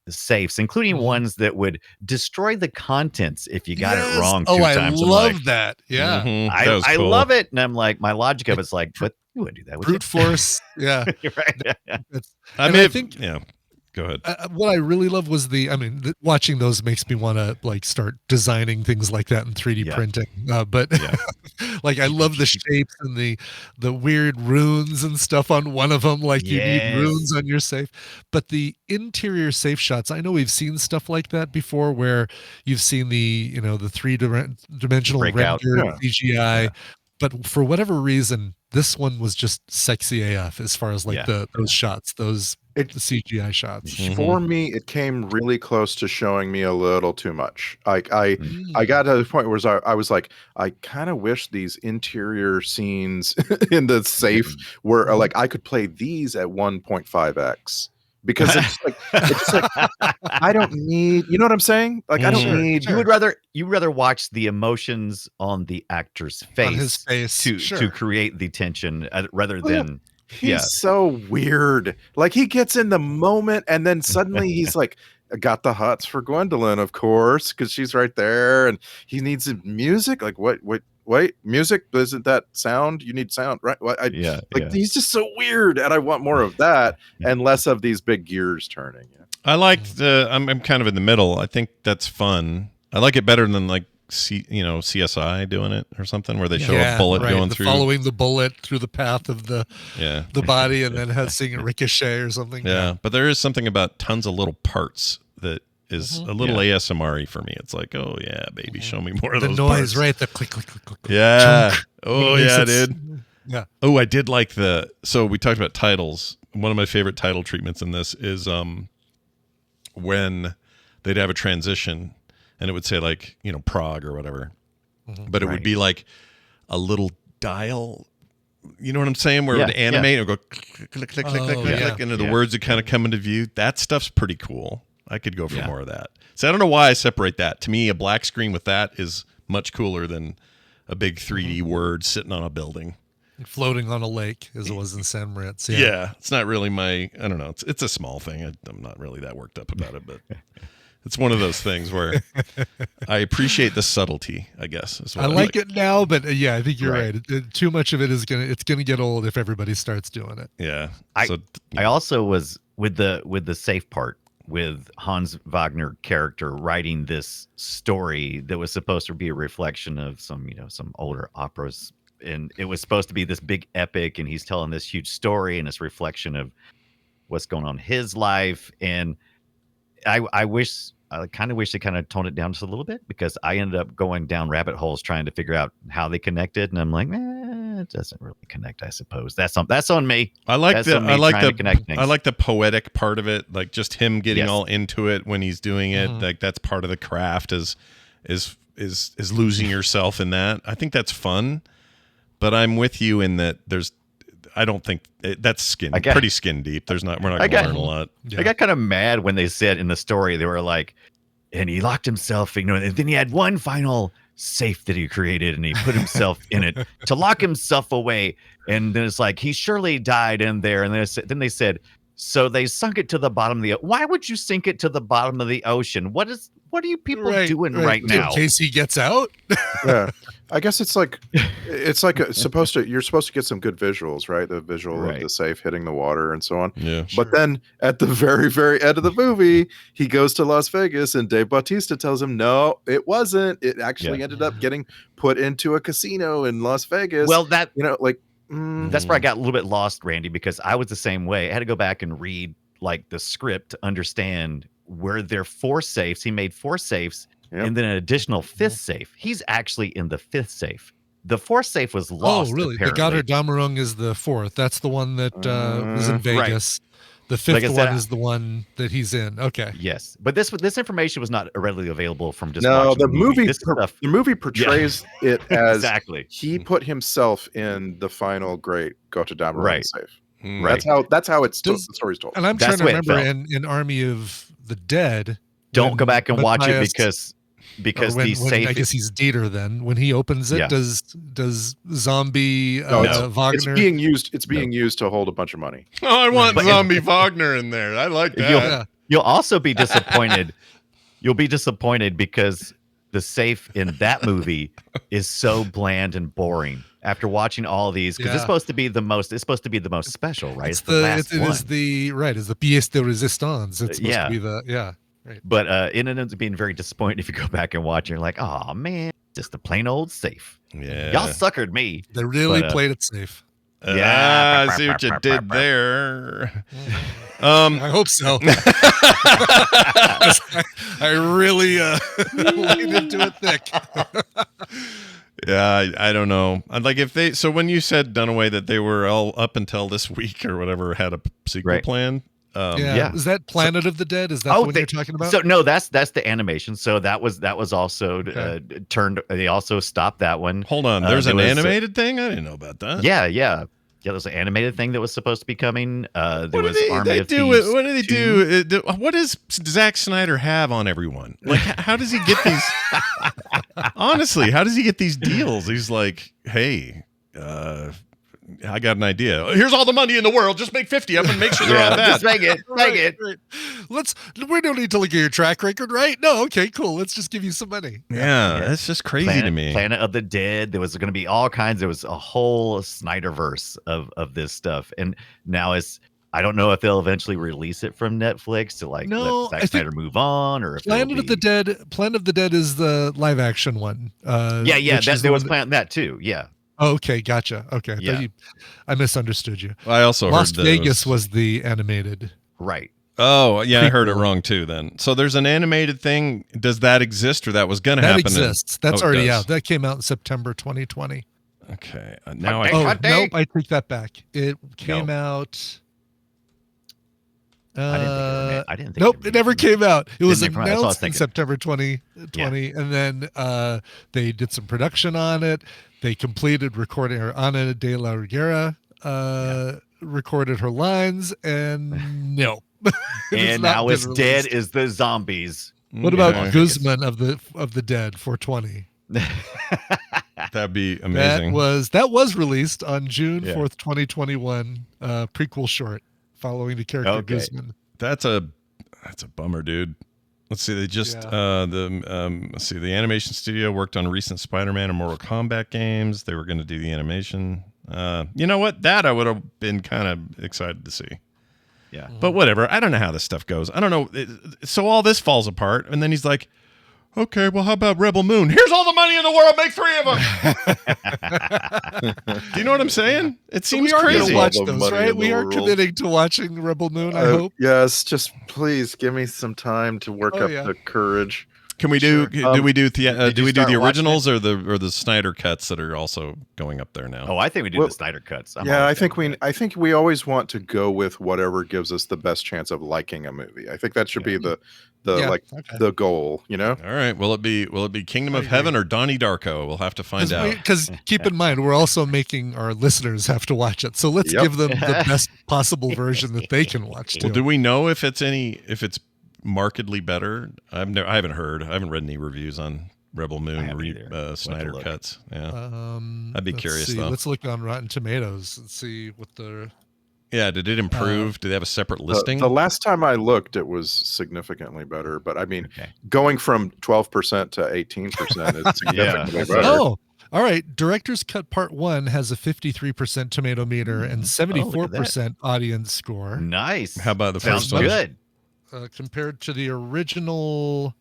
safes, including ones that would destroy the contents if you got it wrong two times. I I'm love like, that. Yeah. Mhm. That was I cool. love it, and I'm like, my logic of it's like, but you wouldn't do that, would you? Brute force. Yeah. You're right. It's- I and mean, I think yeah. Go ahead. what I really love was watching those makes me want to like start designing things like that in 3D Yeah. printing. But like I love the shapes and the weird runes and stuff on one of them. Like you Yes. need runes on your safe. But the interior safe shots, I know we've seen stuff like that before, where you've seen the three-dimensional Breakout. rendered CGI. But for whatever reason, this one was just sexy AF as far as like those shots, the CGI shots. For me, it came really close to showing me a little too much. I got to the point where I was like, I kind of wish these interior scenes in the safe were like I could play these at 1.5x. Because it's just like I don't need, you know what I'm saying? Like I don't need. You would rather watch the emotions on the actor's face, On his face, to create the tension rather than He's so weird. Like he gets in the moment and then suddenly he's like, I got the hots for Gwendolyn, of course, because she's right there and he needs music. Like wait, music? Isn't that sound? You need sound, right? He's just so weird, and I want more of that and less of these big gears turning. I liked I'm kind of in the middle. I think that's fun. I like it better than like CSI doing it or something where they show a bullet going through, following the bullet through the path of the body, and then seeing it ricochet or something. Yeah, but there is something about tons of little parts that is a little ASMR-y for me. It's like, oh yeah, baby, show me more of the those noise, parts. right? The click, click, click, click. Yeah. Chunk. Oh yeah, dude. Yeah. Oh, I did like so we talked about titles. One of my favorite title treatments in this is when they'd have a transition and it would say like, Prague or whatever. But it would be like a little dial, you know what I'm saying? Where it would animate and go click, click, click, click, click, click, and the words would kind of come into view. That stuff's pretty cool. I could go for more of that. So I don't know why I separate that. To me, a black screen with that is much cooler than a big 3D word sitting on a building. Floating on a lake, as it was in San Moritz. Yeah, it's not really I don't know. It's a small thing. I'm not really that worked up about it, but it's one of those things where I appreciate the subtlety, I guess. Is what I like it now, but I think you're right. Too much of it it's gonna get old if everybody starts doing it. Yeah. I also was with the safe part, with Hans Wagner character writing this story that was supposed to be a reflection of some older operas, and it was supposed to be this big epic, and he's telling this huge story and this reflection of what's going on in his life. And I kind of wish they kind of toned it down just a little bit, because I ended up going down rabbit holes trying to figure out how they connected, and I'm like, it doesn't really connect. I suppose that's on me. I like That's the on me I like trying to connect the things. I like the poetic part of it, like just him getting Yes. all into it when he's doing it. Mhm. Like that's part of the craft is losing yourself in that. I think that's fun, but I'm with you in that I don't think that's pretty skin deep. We're not going to learn a lot. I got kind of mad when they said in the story, they were like, and he locked himself, and then he had one final safe that he created, and he put himself in it to lock himself away. And then it's like, he surely died in there. And then they said, so they sunk it to the bottom of the ocean. Why would you sink it to the bottom of the ocean? What are you people doing right now? In case he gets out. Yeah, I guess it's like you're supposed to get some good visuals, right? The visual of the safe hitting the water and so on. Yeah. But then at the very, very end of the movie, he goes to Las Vegas, and Dave Bautista tells him, "No, it wasn't. It actually ended up getting put into a casino in Las Vegas." Well, that's where I got a little bit lost, Randy, because I was the same way. I had to go back and read like the script to understand where there are 4 safes. He made 4 safes and then an additional 5th safe. He's actually in the 5th safe. The 4th safe was lost. Oh, really? Apparently. The Gotterdammerung is the 4th. That's the one that was in Vegas. The 5th Like I said, one is the one that he's in. Okay. Yes, but this information was not readily available from just no. watching The movie, This stuff, the movie portrays it as exactly. he put himself in the final great Gotterdammerung safe. Right. That's how the story's told. And I'm That's trying to the way it remember in Army of the Dead. Don't go back and watch it Matthias- because when, the safe. I guess he's Dieter then. When he opens it, does zombie Wagner? It's being used. It's being used to hold a bunch of money. Oh, I want zombie Wagner in there. I like that. You'll also be disappointed. You'll be disappointed because the safe in that movie is so bland and boring. After watching all of these, because it's supposed to be the most. It's supposed to be the most special, right? It's the last one. Is the pièce de résistance. It's supposed to be the Right. But it ends up being very disappointing if you go back and watch. You're like, oh man, just a plain old safe. Yeah, y'all suckered me. They really played it safe. Yeah, I see what you did there. I hope so. I really laid into it thick. Yeah, I don't know. Like so when you said Dunaway that they were all up until this week or whatever had a sequel plan. Is that Planet of the Dead? Is that the one you're talking about? So no, that's the animation. So that was also turned. They also stopped that one. Hold on, there's an animated thing. I didn't know about that. Yeah. There was an animated thing that was supposed to be coming. There was Army of do Thieves. What do they do? What does Zack Snyder have on everyone? Like, how does he get these? Honestly, how does he get these deals? He's like, hey. I got an idea. Here's all the money in the world. Just make 50 of them and make sure they're all bad. Just make it. Make it. Right. We don't need to look at your track record, right? No, okay, cool. Let's just give you some money. Yeah, that's just crazy to me. Planet of the Dead. There was going to be all kinds. There was a whole Snyderverse of this stuff. And now I don't know if they'll eventually release it from Netflix to let Zack Snyder move on, or if Planet of the Dead is the live action one. There was Planet that too. Yeah. Oh, okay, gotcha. Okay, I misunderstood you. I also Las heard Vegas was the animated. Right. Oh, yeah, I heard it wrong too then. So there's an animated thing. Does that exist, or that was going to happen? That exists. That's already out. That came out in September 2020. Okay. Nope, I take that back. It came out. I didn't think nope, it never came out. It was announced in thinking. September 2020, and then they did some production on it. They completed recording. Or Ana de la Reguera recorded her lines, and no. And now it's dead as the zombies. What about Guzman of the Dead 420? That'd be amazing. That was released on June 4th, 2021. Prequel short following the character Guzman. That's a bummer, dude. Let's see. They just let's see. The animation studio worked on recent Spider-Man and Mortal Kombat games. They were going to do the animation. You know what? That I would have been kind of excited to see. Yeah. But whatever. I don't know how this stuff goes. I don't know. So all this falls apart, and then he's like, okay, well, how about Rebel Moon? Here's all the money in the world. Make 3 of them. Do you know what I'm saying? It seems crazy. We are going to watch those, right? We are committing to watching Rebel Moon, I hope. Yes, just please give me some time to work up the courage. Can we do? Do we do? did Do you we do start the watching originals or the Snyder cuts that are also going up there now? Oh, I think we do the Snyder cuts. Yeah, I think we always want to go with whatever gives us the best chance of liking a movie. I think that should be the the goal, you know? All right. Will it be Kingdom of Heaven or Donnie Darko? We'll have to find out. Because keep in mind, we're also making our listeners have to watch it. So let's give them the best possible version that they can watch too. Well, do we know if it's markedly better? I haven't heard. I haven't read any reviews on Rebel Moon Snyder cuts. Yeah. I'd be curious though. Let's look on Rotten Tomatoes and see what the. Yeah, did it improve? Do they have a separate listing? The last time I looked, it was significantly better. But I mean, going from 12% to 18% is significantly better. Oh, all right. Director's Cut Part 1 has a 53% tomato meter and 74% audience score. Nice. How about the Sounds first one? good. Compared to the original,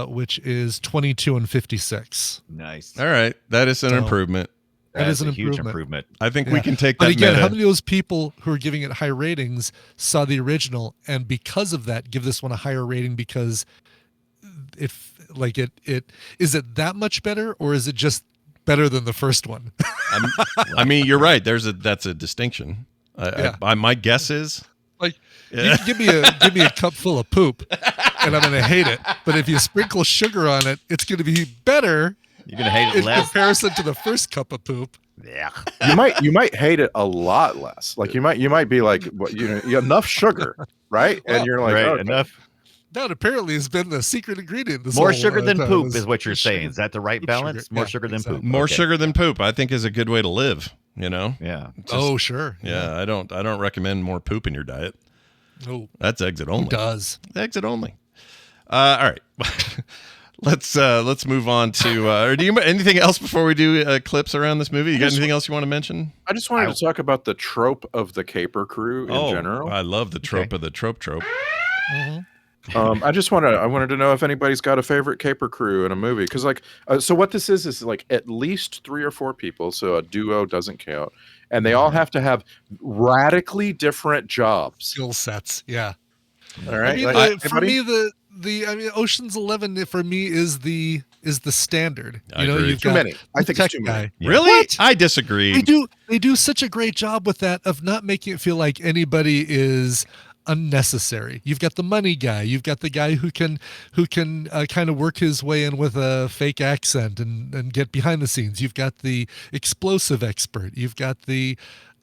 which is 22 and 56. Nice. All right, that is an improvement. That is a huge improvement. I think we can take that. But again, meta. how many of those people who are giving it high ratings saw the original and because of that give this one a higher rating because if like it is it that much better or is it just better than the first one? I mean, you're right. That's a distinction. My guess is like you can give me a cup full of poop and I'm going to hate it. But if you sprinkle sugar on it, it's going to be better. You're gonna hate it in less comparison to the first cup of poop. Yeah, you might hate it a lot less. Like you might be like, enough sugar, right? Well, and you're like, right, enough. That apparently has been the secret ingredient. More sugar than poop is what you're saying. Is that the right balance? More sugar than poop. More sugar than poop, I think, is a good way to live. You know? Yeah. Sure. Yeah, I don't recommend more poop in your diet. No, that's exit only. Who does exit only? All right. Let's move on to. Or do you anything else before we do clips around this movie? You got anything else you want to mention? I just wanted to talk about the trope of the caper crew in general. I love the trope of the trope. Mm-hmm. I wanted to know if anybody's got a favorite caper crew in a movie because so what this is like at least 3 or 4 people, so a duo doesn't count, and they all have to have radically different jobs, skill sets. Yeah. All right. I mean, for me, Ocean's 11 for me is the standard. You've too got many. I think it's too many. Really? What? I disagree. They do such a great job with that of not making it feel like anybody is unnecessary. You've got the money guy. You've got the guy who can kind of work his way in with a fake accent and get behind the scenes. You've got the explosive expert. You've got the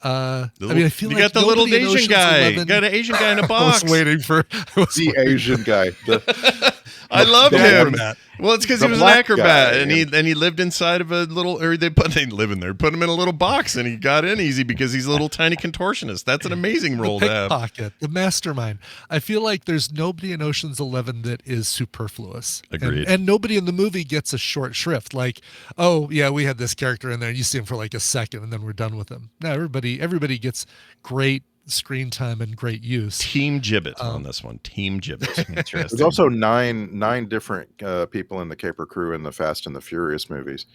I feel like you got the little Asian guy. You got an Asian guy in a box. I was waiting for the Asian guy. I loved him. Acrobat. Well, it's because he was an acrobat, and he lived inside of a little. Or they live in there, put him in a little box, and he got in easy because he's a little tiny contortionist. That's an amazing role to have. Pickpocket, the mastermind. I feel like there's nobody in Ocean's 11 that is superfluous. Agreed. And nobody in the movie gets a short shrift. Like, oh yeah, we had this character in there, and you see him for like a second, and then we're done with him. No, everybody gets great screen time and great use. Team Gibbet on this one. Team Gibbet. There's also nine different people in the caper crew in the Fast and the Furious movies.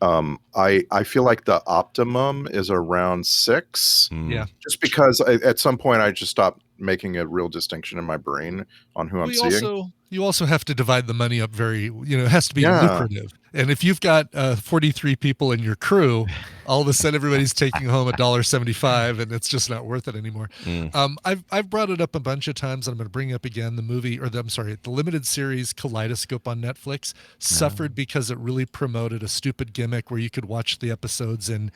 I feel like the optimum is around 6. Yeah. Just because at some point I just stopped making a real distinction in my brain on who I'm seeing. You also have to divide the money up it has to be lucrative. And if you've got 43 people in your crew, all of a sudden everybody's taking home $1.75 and it's just not worth it anymore. I've brought it up a bunch of times and I'm going to bring it up again. The limited series Kaleidoscope on Netflix suffered because it really promoted a stupid gimmick where you could watch the episodes in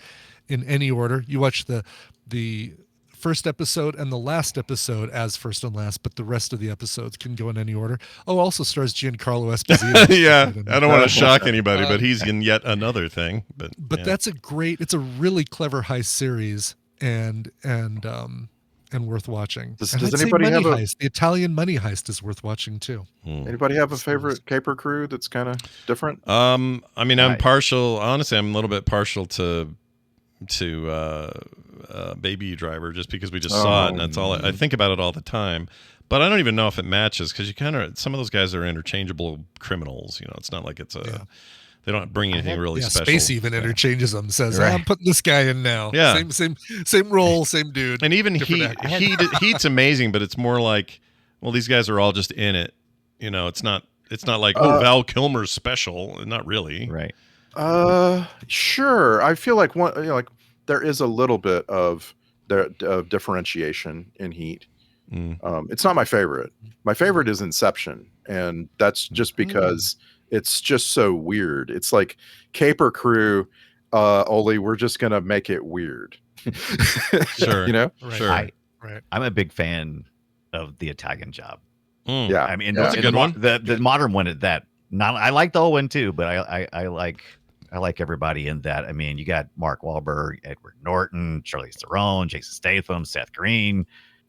any order. You watch the first episode and the last episode as first and last, but the rest of the episodes can go in any order. Oh, also stars Giancarlo Esposito. Yeah, I don't want to shock anybody, but he's in yet another thing. But that's it's a really clever heist series and worth watching. Does anybody have the Italian Money Heist is worth watching too. Anybody have a favorite caper crew that's kind of different? I'm partial. Honestly, I'm a little bit partial to Baby Driver just because we just saw it and that's all I think about it all the time, but I don't even know if it matches because some of those guys are interchangeable criminals. It's not like it's they don't bring anything really special. Space even interchanges them, says I'm putting this guy in now. Same role, same dude, and even Heat's amazing, but it's more like, well, these guys are all just in it. It's not It's not like Val Kilmer's special. Not really. Right. Sure. I feel like like there is a little bit of differentiation in Heat. It's not my favorite. My favorite is Inception, and that's just because it's just so weird. It's like Caper Crew, only we're just gonna make it weird. Sure. You know? Right. Sure. Right. I'm a big fan of the Italian Job. Yeah. I mean, That's a good one. The modern one at that. Not, I like the old one too, but I like everybody in that. I mean, you got Mark Wahlberg, Edward Norton, Charlize Theron, Jason Statham, Seth Green.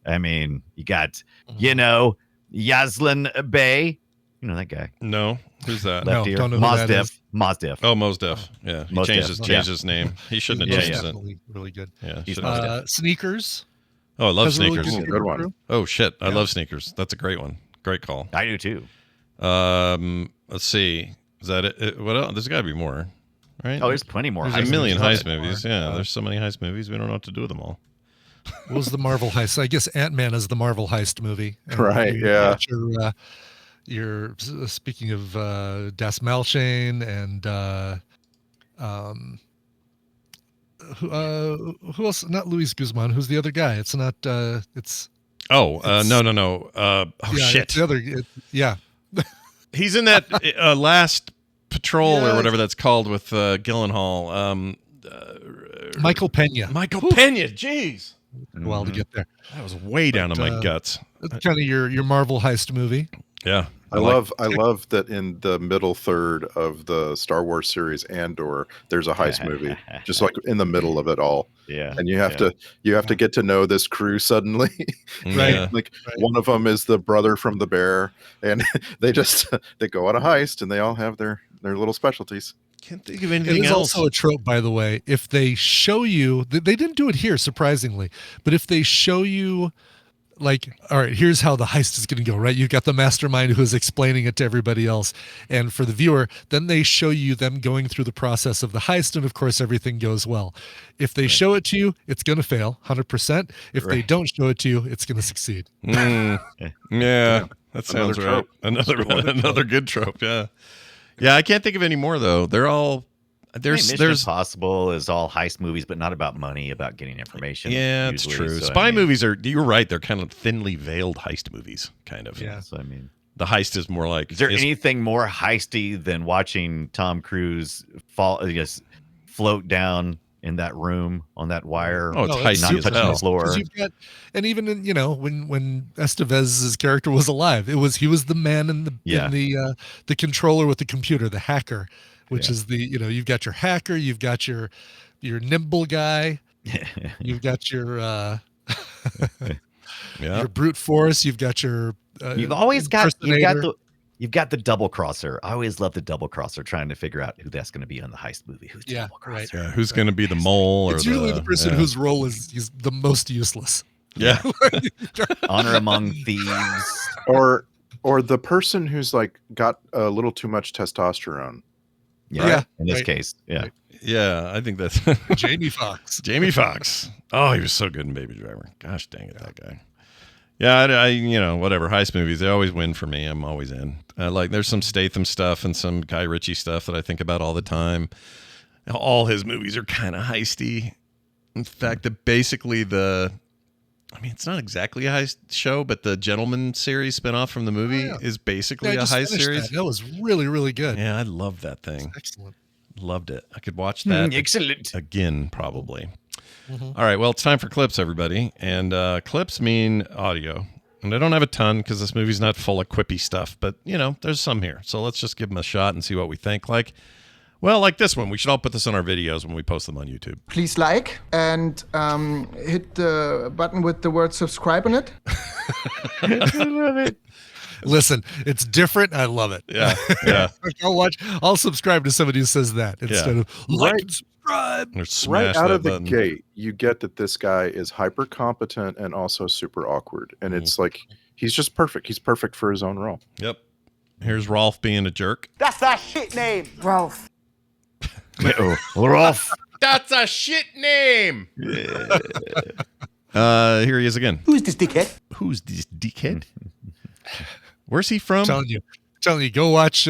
I mean, you got Yaslin Bey. You know that guy. No, who's that? No, Left ear. don't know who Mos that Def. is. Mos Def. Oh, Mos Def. Yeah, he Mos changed Def. his name. He shouldn't have Yeah, changed it. Definitely really good. Yeah, He's shouldn't have. Sneakers. Oh, I love has a really Sneakers. Good one. crew. Oh shit, I love Sneakers. That's a great one. Great call. I do too. Let's see. Is that it? What else? There's got to be more, right? Oh, there's plenty more. There's a heist million movies. heist movies. Yeah, there's so many heist movies. We don't know what to do with them all. What was the Marvel heist? I guess Ant-Man is the Marvel heist movie. And Right, you yeah. got your speaking of Das Malchain and who else? Not Luis Guzman. Who's the other guy? It's not. It's No. yeah, Shit. it's the other. Yeah. He's in that last patrol or Yeah. whatever that's called with Gyllenhaal. Michael Pena. Michael Pena. Jeez, A while to get there. that was way down in my guts. It's kind of your Marvel heist movie. Yeah, I love that in the middle third of the Star Wars series Andor, there's a heist movie, just like in the middle of it all. Yeah. And you have to get to know this crew suddenly. Right. Like one of them is the brother from the bear, and they go on a heist, and they all have their little specialties. Can't think of It anything is else. also a trope, by the way. If they show you, they didn't do it here, surprisingly, but if they show you, like, all right, here's how the heist is going to go, right? You've got the mastermind who's explaining it to everybody else. And for the viewer, then they show you them going through the process of the heist. And of course, everything goes well. If they show it to you, it's going to fail 100%. If they don't show it to you, it's going to succeed. Yeah, that sounds right. trope. Another good trope. Yeah. Yeah, I can't think of any more though. They're all Mission there's Impossible is all heist movies, but not about money, about getting information. yeah, it's usually. true. So, Spy I mean, movies are. You're right. They're kind of thinly veiled heist movies, kind of. Yeah. So I mean, The heist is more like. is there anything more heisty than watching Tom Cruise float down in that room on that wire? Oh, it's No, heisty not as touching hell. the floor. 'Cause you've got, and even in, when Estevez's character was alive, he was the man in the controller with the computer, the hacker, which is you've got your hacker, you've got your nimble guy, you've got your Yeah. your brute force, you've got your You've always got impersonator. you've got the double crosser. I always love the double crosser, trying to figure out who that's going to be on the heist movie. Who's the Yeah, double crosser? Yeah, who's going to be the mole? It's or usually the person yeah. whose role is the most useless. Yeah. Honor Among Thieves. Or the person who's like got a little too much testosterone. Yeah, In this right. case, yeah. Right. Yeah, I think that's Jamie Foxx. Jamie Foxx. Oh, he was so good in Baby Driver. Gosh dang it, that guy. Yeah, I whatever heist movies, they always win for me. I'm always in. There's some Statham stuff and some Guy Ritchie stuff that I think about all the time. All his movies are kind of heisty. In fact, it's not exactly a heist show, but the Gentleman series spinoff from the movie is basically I a just heist finished series. That was really, really good. Yeah, I love that thing. Excellent. Loved it. I could watch that Excellent. again, probably. All right, well, it's time for clips, everybody. And clips mean audio. And I don't have a ton because this movie's not full of quippy stuff, but, there's some here. So let's just give them a shot and see what we think. Like this one. We should all put this on our videos when we post them on YouTube. Please like and hit the button with the word subscribe on it. Listen, it's different. I love it. Yeah, yeah. I'll subscribe to somebody who says that instead of like Right. and subscribe. Or smash Right out that of the button. gate, you get that this guy is hyper competent and also super awkward. And it's like, he's just perfect. He's perfect for his own role. Yep. Here's Rolf being a jerk. That's a shit name. Rolf. We're off. That's a shit name. Here he is again. Who's this dickhead? Who's this dickhead? Where's he from? I'm telling you, go watch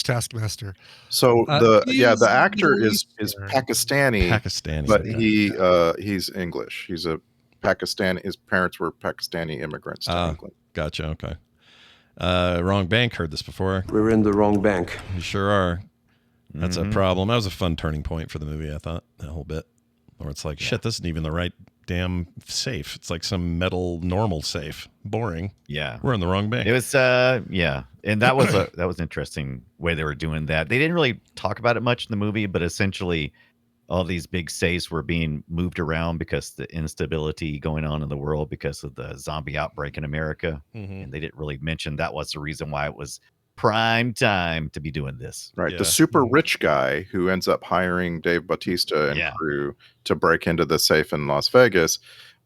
Taskmaster. So the actor is Eastern. Pakistani, but he's English. He's a Pakistani. His parents were Pakistani immigrants to England. Gotcha. Okay. Wrong bank. Heard this before. We're in the wrong bank. You sure are. That's a problem. That was a fun turning point for the movie, I thought, that whole bit. Where it's like, shit, this isn't even the right damn safe. It's like some metal normal safe. Boring. Yeah. We're in the wrong bank. It was yeah. And that was an interesting way they were doing that. They didn't really talk about it much in the movie, but essentially all these big safes were being moved around because the instability going on in the world because of the zombie outbreak in America. And they didn't really mention that was the reason why it was prime time to be doing this. Right. Yeah. The super rich guy who ends up hiring Dave Bautista and crew to break into the safe in Las Vegas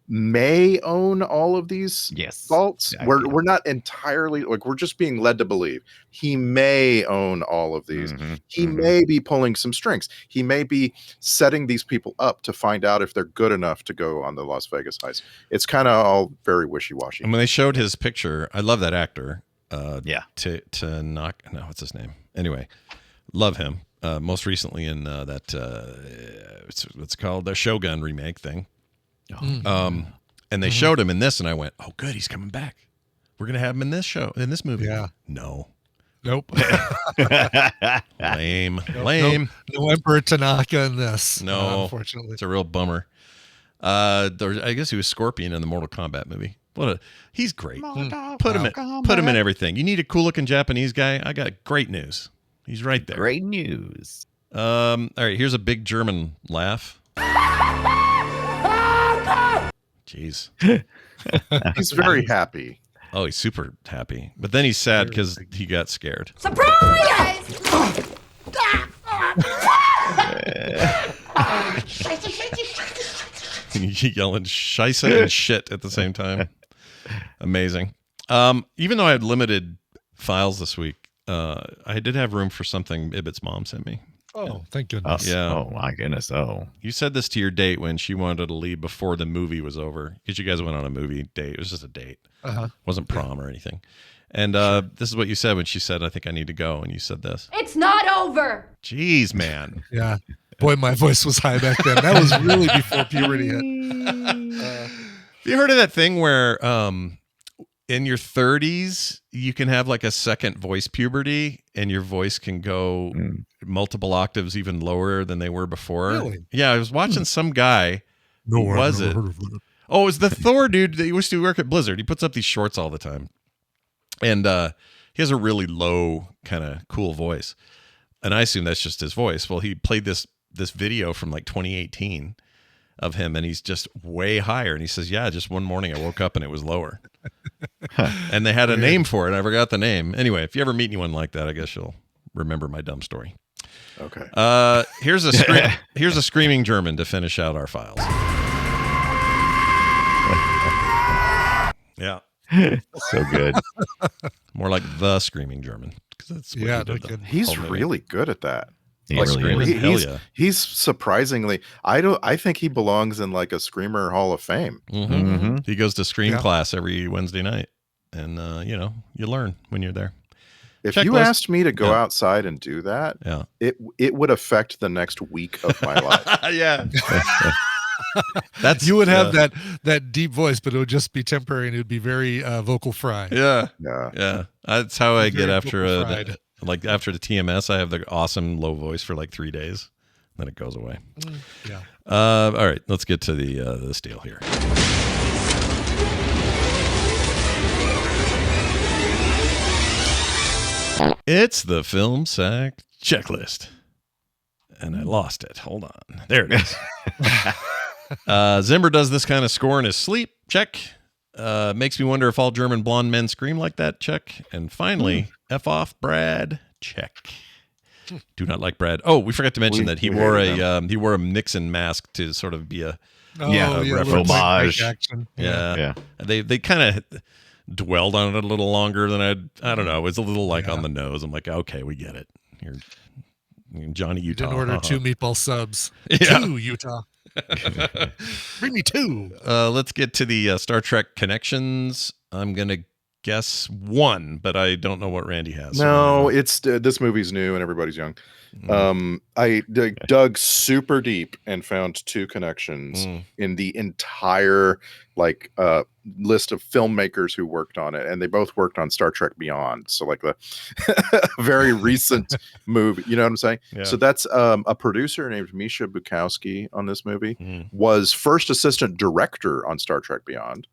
may own all of these vaults. We're not entirely, like, we're just being led to believe he may own all of these. He may be pulling some strings. He may be setting these people up to find out if they're good enough to go on the Las Vegas heist. It's kind of all very wishy-washy. And when they showed his picture, I love that actor. Mm-hmm. What's his name? Anyway, love him. Most recently in that what's it called, the Shogun remake thing. And they showed him in this, and I went, "Oh, good, he's coming back. We're gonna have him in this movie." Yeah. No. Nope. Lame. No Emperor Tanaka in this. No, unfortunately, it's a real bummer. I guess he was Scorpion in the Mortal Kombat movie. He's great. Put him in everything. You need a cool looking Japanese guy? I got great news. He's right there. Great news. All right, here's a big German laugh. Jeez. He's very happy. Oh, he's super happy. But then he's sad because he got scared. Surprise! Yelling scheisse and shit at the same time. Amazing. Even though I had limited files this week, I did have room for something Ibbot's mom sent me. Oh, thank goodness. Yeah. Oh, my goodness. Oh. You said this to your date when she wanted to leave before the movie was over. Because you guys went on a movie date. It was just a date. It wasn't prom or anything. And this is what you said when she said, "I think I need to go." And you said this. It's not over. Jeez, man. Yeah. Boy, my voice was high back then. That was really before puberty hit. Have you heard of that thing where in your 30s, you can have like a second voice puberty and your voice can go multiple octaves even lower than they were before? Really? Yeah, I was watching some guy. No, Who was it? Oh, it was the Thor dude that used to work at Blizzard. He puts up these shorts all the time. And he has a really low, kind of cool voice. And I assume that's just his voice. Well, he played this video from like 2018 of him, and he's just way higher. And he says, "Yeah, just one morning I woke up and it was lower." And they had a name for it. I forgot the name. Anyway, if you ever meet anyone like that, I guess you'll remember my dumb story. Okay. Here's a screaming German to finish out our files. Yeah. So good. More like the screaming German. That's what Yeah, he did, He's really good at that. He Like, really is. Hell yeah. He's surprisingly. I think he belongs in like a Screamer Hall of Fame. He goes to Scream class every Wednesday night, and you learn when you're there. If you asked me to go outside and do that, it would affect the next week of my life. Yeah. You would have that deep voice, but it would just be temporary, and it would be very vocal fry. Yeah. Yeah. That's how I get after fried. after the TMS. I have the awesome low voice for like 3 days, then it goes away. Yeah. All right, let's get to the deal here. It's the Film Sack checklist. And I lost it. Hold on. There it is. Zimmer does this kind of score in his sleep. Check. Makes me wonder if all German blonde men scream like that. Check. And finally, F off Brad. Check. Do not like Brad. Oh, we forgot to mention that he wore a Nixon mask to sort of be a homage. Action. Yeah. They kind of dwelled on it a little longer than I don't know. It was a little like on the nose. I'm like, okay, we get it. You're Johnny Utah. Didn't order 2 meatball subs. Yeah. 2 Utah. Bring me 2. Let's get to the Star Trek connections. I'm gonna guess one, but I don't know what Randy has. No, it's this movie's new and everybody's young. I dug super deep and found two connections in the entire list of filmmakers who worked on it, and they both worked on Star Trek Beyond. So like the very recent movie, you know what I'm saying? Yeah. So that's a producer named Misha Bukowski on this movie, was first assistant director on Star Trek Beyond.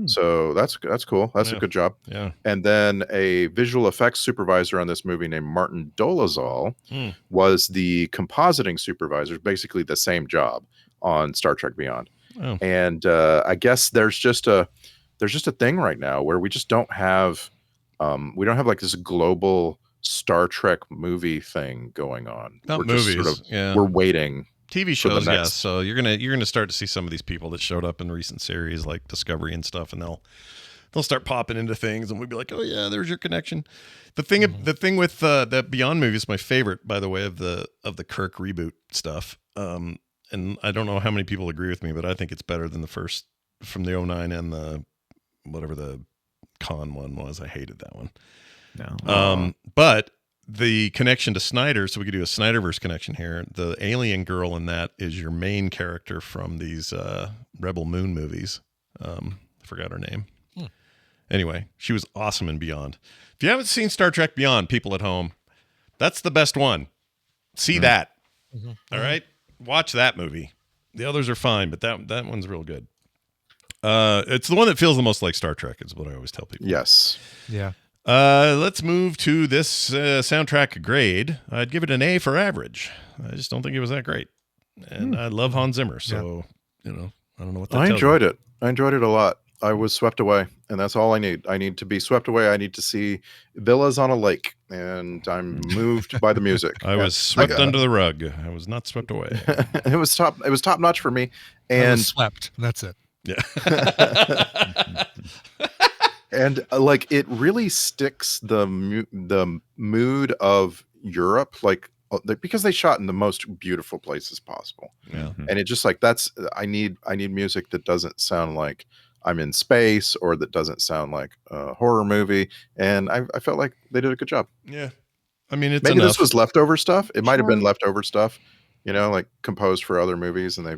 So that's cool. That's a good job. Yeah. And then a visual effects supervisor on this movie named Martin Dolezal was the compositing supervisor, basically the same job on Star Trek Beyond. Oh. And I guess there's just a thing right now where we just don't have like this global Star Trek movie thing going on. Not We're movies. just Yeah. we're waiting. TV for the shows, next- yes. So you're gonna start to see some of these people that showed up in recent series like Discovery and stuff, and they'll start popping into things, and we'll be like, oh yeah, there's your connection. The thing with that Beyond movie is my favorite, by the way, of the Kirk reboot stuff. And I don't know how many people agree with me, but I think it's better than the first from the 09 and the whatever the Khan one was. I hated that one. No. But the connection to Snyder, so we could do a Snyderverse connection here. The alien girl in that is your main character from these Rebel Moon movies. I forgot her name. Anyway, she was awesome in Beyond. If you haven't seen Star Trek Beyond, people at home, that's the best one. See that. All right? Watch that movie. The others are fine, but that one's real good. It's the one that feels the most like Star Trek, is what I always tell people. Yes. Yeah. Let's move to this soundtrack grade. I'd give it an A for average. I just don't think it was that great. And I love Hans Zimmer, so, I don't know what that I tells enjoyed you. it. I enjoyed it a lot. I was swept away, and that's all I need. I need to be swept away. I need to see villas on a lake, and I'm moved by the music. I was swept under the rug. I was not swept away. It was top notch for me. I And was swept. That's it. Yeah. and it really sticks the mood of Europe, because they shot in the most beautiful places possible. Yeah. And it just I need music that doesn't sound like I'm in space, or that doesn't sound like a horror movie. And I felt like they did a good job. Yeah. I mean, it's Maybe enough. this was leftover stuff. It might have been leftover stuff, composed for other movies, and they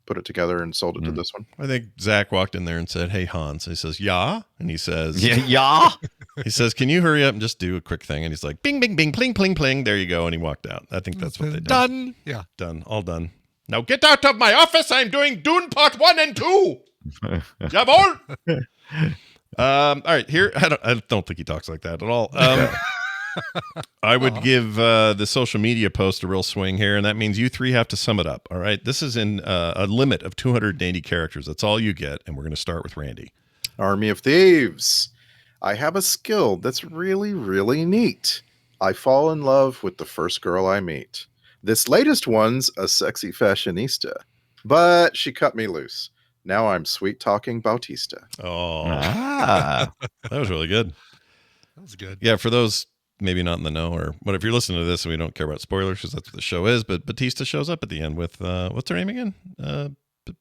put it together and sold it to this one. I think Zach walked in there and said, "Hey, Hans." He says, "Yeah," and he says, Yeah. He says, "Can you hurry up and just do a quick thing?" And he's like, "Bing, bing, bing, pling, pling, pling." There you go. And he walked out. I think that's what they did. Done. Yeah. Done. All done. Now get out of my office. I'm doing Dune Part 1 and 2. Jawohl. All right. Here, I don't think he talks like that at all. I would give the social media post a real swing here, and that means you three have to sum it up. All right. This is in a limit of 280 characters. That's all you get, and we're going to start with Randy. Army of Thieves. I have a skill that's really, really neat. I fall in love with the first girl I meet. This latest one's a sexy fashionista, but she cut me loose. Now I'm sweet talking Bautista. Oh, that was really good. That was good. Yeah, for those maybe not in the know, or if you're listening to this and we don't care about spoilers because that's what the show is, but Batista shows up at the end with what's her name again?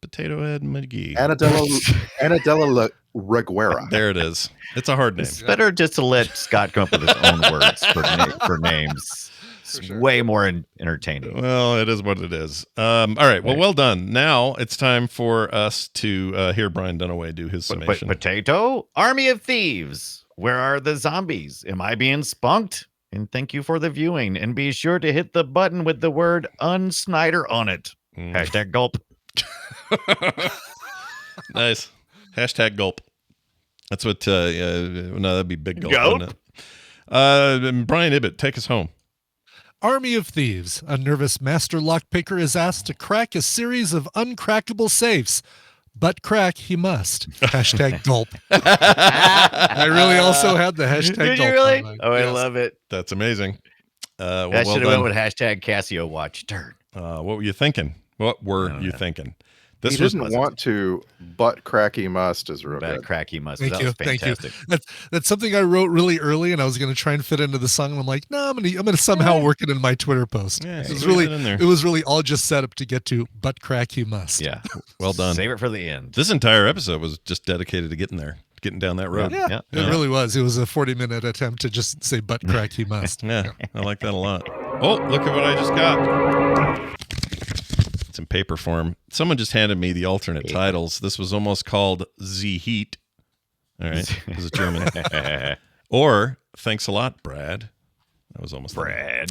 Potato Head McGee. Anadela Reguera. There it is. It's a hard name. It's better just to let Scott come up with his own words for names. It's way more entertaining. Well, it is what it is. All right. Well done. Now it's time for us to hear Brian Dunaway do his summation. Potato? Army of Thieves. Where are the zombies? Am I being spunked? And thank you for the viewing. And be sure to hit the button with the word unsnyder on it. Hashtag gulp. Nice. Hashtag gulp. That's what, no, that'd be big gulp. Gulp? Wouldn't it? Brian Ibbett, take us home. Army of Thieves. A nervous master lockpicker is asked to crack a series of uncrackable safes. But crack he must. Hashtag gulp. I really also had the hashtag Did gulp. you really? on Oh, I yes. love it. That's amazing. That well should have done. went with hashtag Casio watch. Turn. What were you thinking? What were you thinking? He didn't want to, but cracky must is real Bad good. cracky must. Thank That you. was Thank you. fantastic. That's something I wrote really early, and I was going to try and fit into the song. And I'm like, no, I'm gonna somehow work it in my Twitter post. Yeah, it was squeeze really, it in there. it was really all just set up to get to, but crack he must. Yeah. Well done. Save it for the end. This entire episode was just dedicated to getting there. getting down that road. Yeah, it really was. It was a 40-minute attempt to just say butt crack he must. Yeah, I like that a lot. Oh, look at what I just got. It's in paper form. Someone just handed me the alternate titles. This was almost called Z Heat. All right, because it's German. Or Thanks a Lot, Brad. That was almost Brad.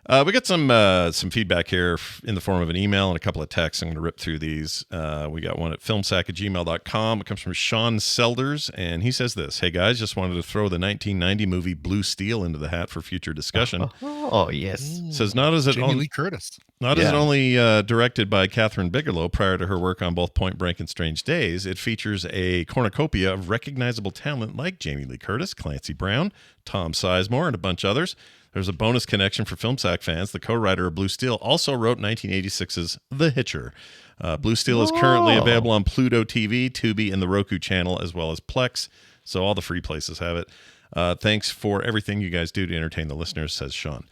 We got some feedback here in the form of an email and a couple of texts. I'm going to rip through these. We got one at filmsack@gmail.com. It comes from Sean Selders, and he says this. Hey, guys, just wanted to throw the 1990 movie Blue Steel into the hat for future discussion. Oh, yes. Says not as it Jamie Lee Curtis. Not as it only directed by Catherine Bigelow prior to her work on both Point Break and Strange Days, it features a cornucopia of recognizable talent like Jamie Lee Curtis, Clancy Brown, Tom Sizemore, and a bunch others. There's a bonus connection for Film Sack fans. The co-writer of Blue Steel also wrote 1986's The Hitcher. Blue Steel is currently available on Pluto TV, Tubi, and the Roku channel, as well as Plex. So all the free places have it. Thanks for everything you guys do to entertain the listeners, says Sean.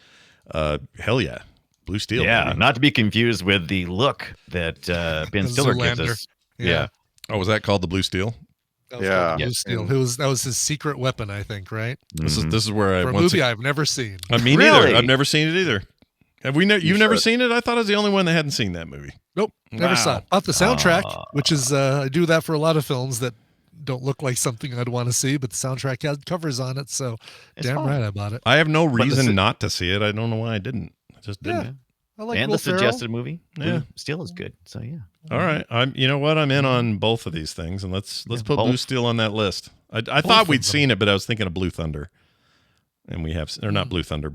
Hell yeah. Blue Steel. Yeah, baby. not to be confused with the look that Ben Stiller gives us. Yeah. Oh, was that called the Blue Steel? That was called Blue Steel. That was his secret weapon, I think, right? This is where For a movie I've never seen. Me neither. I've never seen it either. Have we? You've never seen it? I thought I was the only one that hadn't seen that movie. Nope, never saw it. Off the soundtrack, which is I do that for a lot of films that don't look like something I'd want to see, but the soundtrack has covers on it, so damn right I bought it. I have no reason not to see it. I don't know why I didn't. I just didn't. I like and Will the suggested movie. Yeah, Steel is good. So yeah. All right. You know what? I'm in on both of these things, and let's put Blue Steel on that list. I thought we'd seen it, but I was thinking of Blue Thunder, and we have or not Blue Thunder.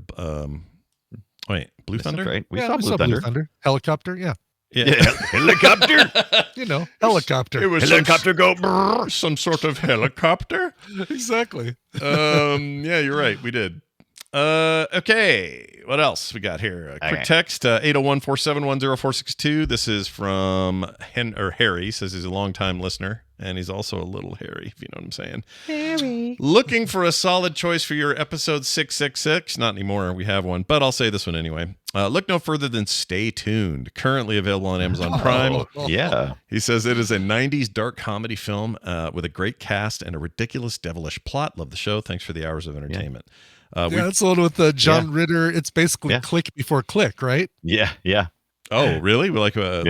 Wait, Blue Thunder? Right. We Yeah, saw we Blue saw Thunder. Blue Thunder. Helicopter, yeah. Helicopter. You know, helicopter. It was Helicopter go brrr. some sort of helicopter. Exactly. Yeah, you're right. We did. Okay. What else we got here? A quick text, 801-471-0462. This is from Harry. Says he's a longtime listener, and he's also a little hairy, if you know what I'm saying. Harry. Looking for a solid choice for your episode 666. Not anymore. We have one, but I'll say this one anyway. Look no further than Stay Tuned. Currently available on Amazon Prime. Yeah. He says it is a 90s dark comedy film with a great cast and a ridiculous, devilish plot. Love the show. Thanks for the hours of entertainment. That's the one with John Ritter. It's basically click before click, right? Yeah. Yeah. Oh, really? Like a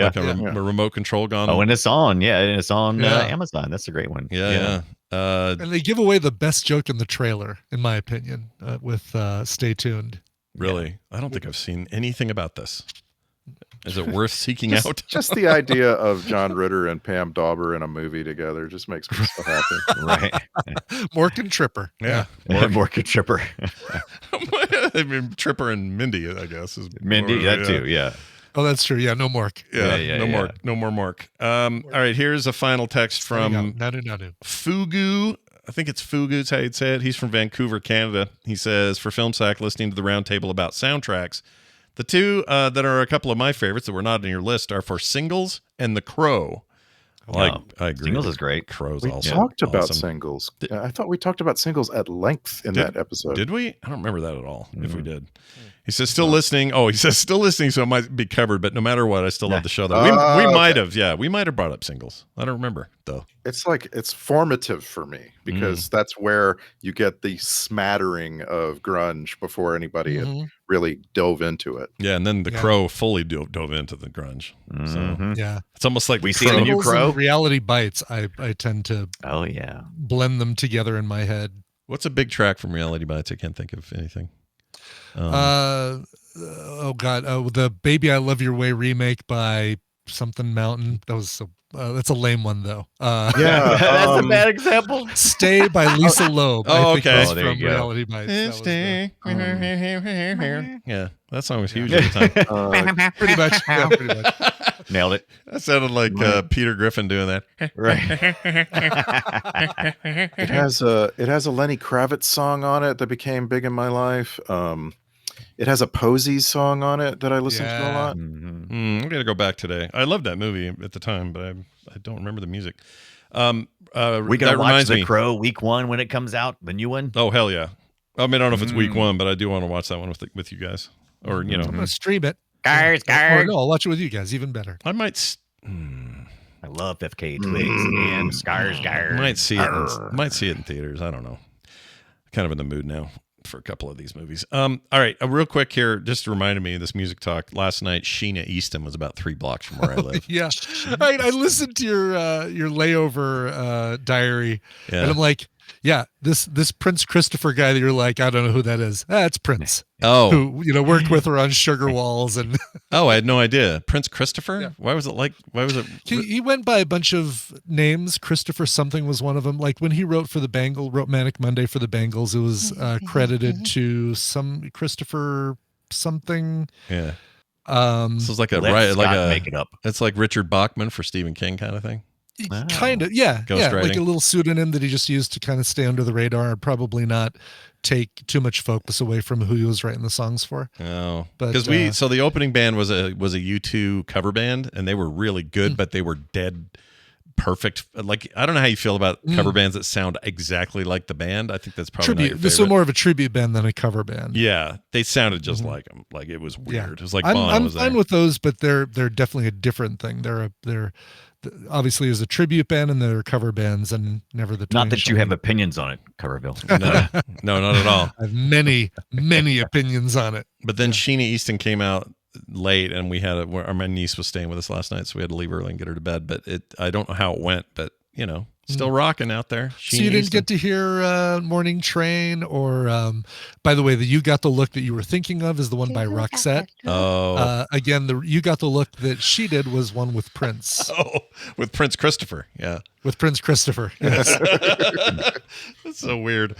remote control gone? Oh, and it's on. Yeah, and it's on Amazon. That's a great one. Yeah. And they give away the best joke in the trailer, in my opinion, with Stay Tuned. Really? I don't think I've seen anything about this. Is it worth seeking out? Just the idea of John Ritter and Pam Dauber in a movie together just makes me so happy. Right. Mork and Tripper. Yeah. Mork and Tripper. I mean, Tripper and Mindy, I guess. Is Mindy, that too, yeah. Oh, that's true. Yeah, no Mork. No more Mork. All right, here's a final text from Nanu. Fugu. I think it's Fugu, is how you'd say it. He's from Vancouver, Canada. He says, for Film Sack, listening to the roundtable about soundtracks, the two that are a couple of my favorites that were not on your list are For Singles and The Crow. I agree. Singles is great. Crow's We also talked about awesome. Singles. I thought we talked about Singles at length in that episode. Did we? I don't remember that at all, if we did. He says, still listening. Oh, he says, still listening, so it might be covered, but no matter what, I still love the show. Though. We might have, we might have brought up Singles. I don't remember, though. It's formative for me because that's where you get the smattering of grunge before anybody had really dove into it. Yeah, and then The Crow fully dove into the grunge. So it's almost like we see the new Crow. Reality Bites, I tend to blend them together in my head. What's a big track from Reality Bites? I can't think of anything. The Baby I Love Your Way remake by something Mountain. That was that's a lame one though. That's a bad example. Stay by Lisa Loeb. Oh, okay. From Reality Bites. Yeah, that song was huge at the time. Pretty much. Yeah, pretty much. Nailed it. That sounded like Peter Griffin doing that. Right. It has a Lenny Kravitz song on it that became big in my life. It has a Posies song on it that I listened to a lot. I'm gonna go back today. I loved that movie at the time, but I don't remember the music. We gonna watch The Crow week 1 when it comes out, the new one. Oh hell yeah! I mean, I don't know if it's week 1, but I do want to watch that one with you guys, or I'm gonna stream it. Guys. Or no, I'll watch it with you guys. Even better. I might. I love FK Twigs and Skarsgård. Might see it in theaters. I don't know. Kind of in the mood now for a couple of these movies. All right, real quick here, just reminded me of this music talk last night. Sheena Easton was about 3 blocks from where I live. Yeah. Right. I listened to your layover diary, and I'm like, yeah, this Prince Christopher guy that you're like, I don't know who that is. It's Prince. Oh, who worked with her on Sugar Walls and. Oh, I had no idea. Prince Christopher. Yeah. Why was it? He went by a bunch of names. Christopher something was one of them. Like when he wrote Manic Monday for the Bangles, it was credited to some Christopher something. Yeah. This is like make it up. It's like Richard Bachman for Stephen King kind of thing. Kind of, yeah. Ghostwriting. Like a little pseudonym that he just used to kind of stay under the radar and probably not take too much focus away from who he was writing the songs for. Oh, but because so the opening band was a U2 cover band, and they were really good, but they were dead perfect. Like, I don't know how you feel about cover bands that sound exactly like the band. I think that's probably not your favorite. This is more of a tribute band than a cover band. Yeah, they sounded just like them. Like, it was weird. Yeah. It was like I'm fine with those, but they're definitely a different thing. They're obviously is a tribute band and they're cover bands, and never the. Not that you have opinions on it, Coverville. No, not at all. I have many opinions on it. But then Sheena Easton came out late, and we had my niece was staying with us last night, so we had to leave early and get her to bed. But I don't know how it went, but still rocking out there. So you didn't get to hear Morning Train, or by the way, the You Got the Look that you were thinking of is the one by Roxette. Oh, again, the You Got the Look that she did was one with Prince. Oh, with Prince Christopher. Yeah, with Prince Christopher. Yes. That's so weird.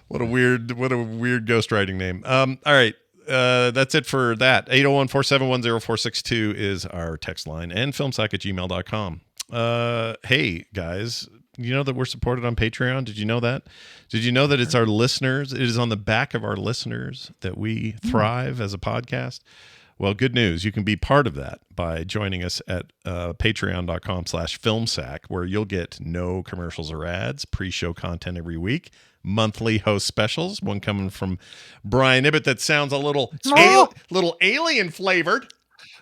What a weird ghostwriting name. All right. That's it for that. 801-471-0462 is our text line, and filmsack@gmail.com. Hey guys, you know that we're supported on Patreon? Did you know that? Did you know that it's our listeners? It is on the back of our listeners that we thrive as a podcast. Well, good news. You can be part of that by joining us at patreon.com/filmsack, where you'll get no commercials or ads, pre-show content every week, monthly host specials, one coming from Brian Ibbett that sounds a little alien flavored.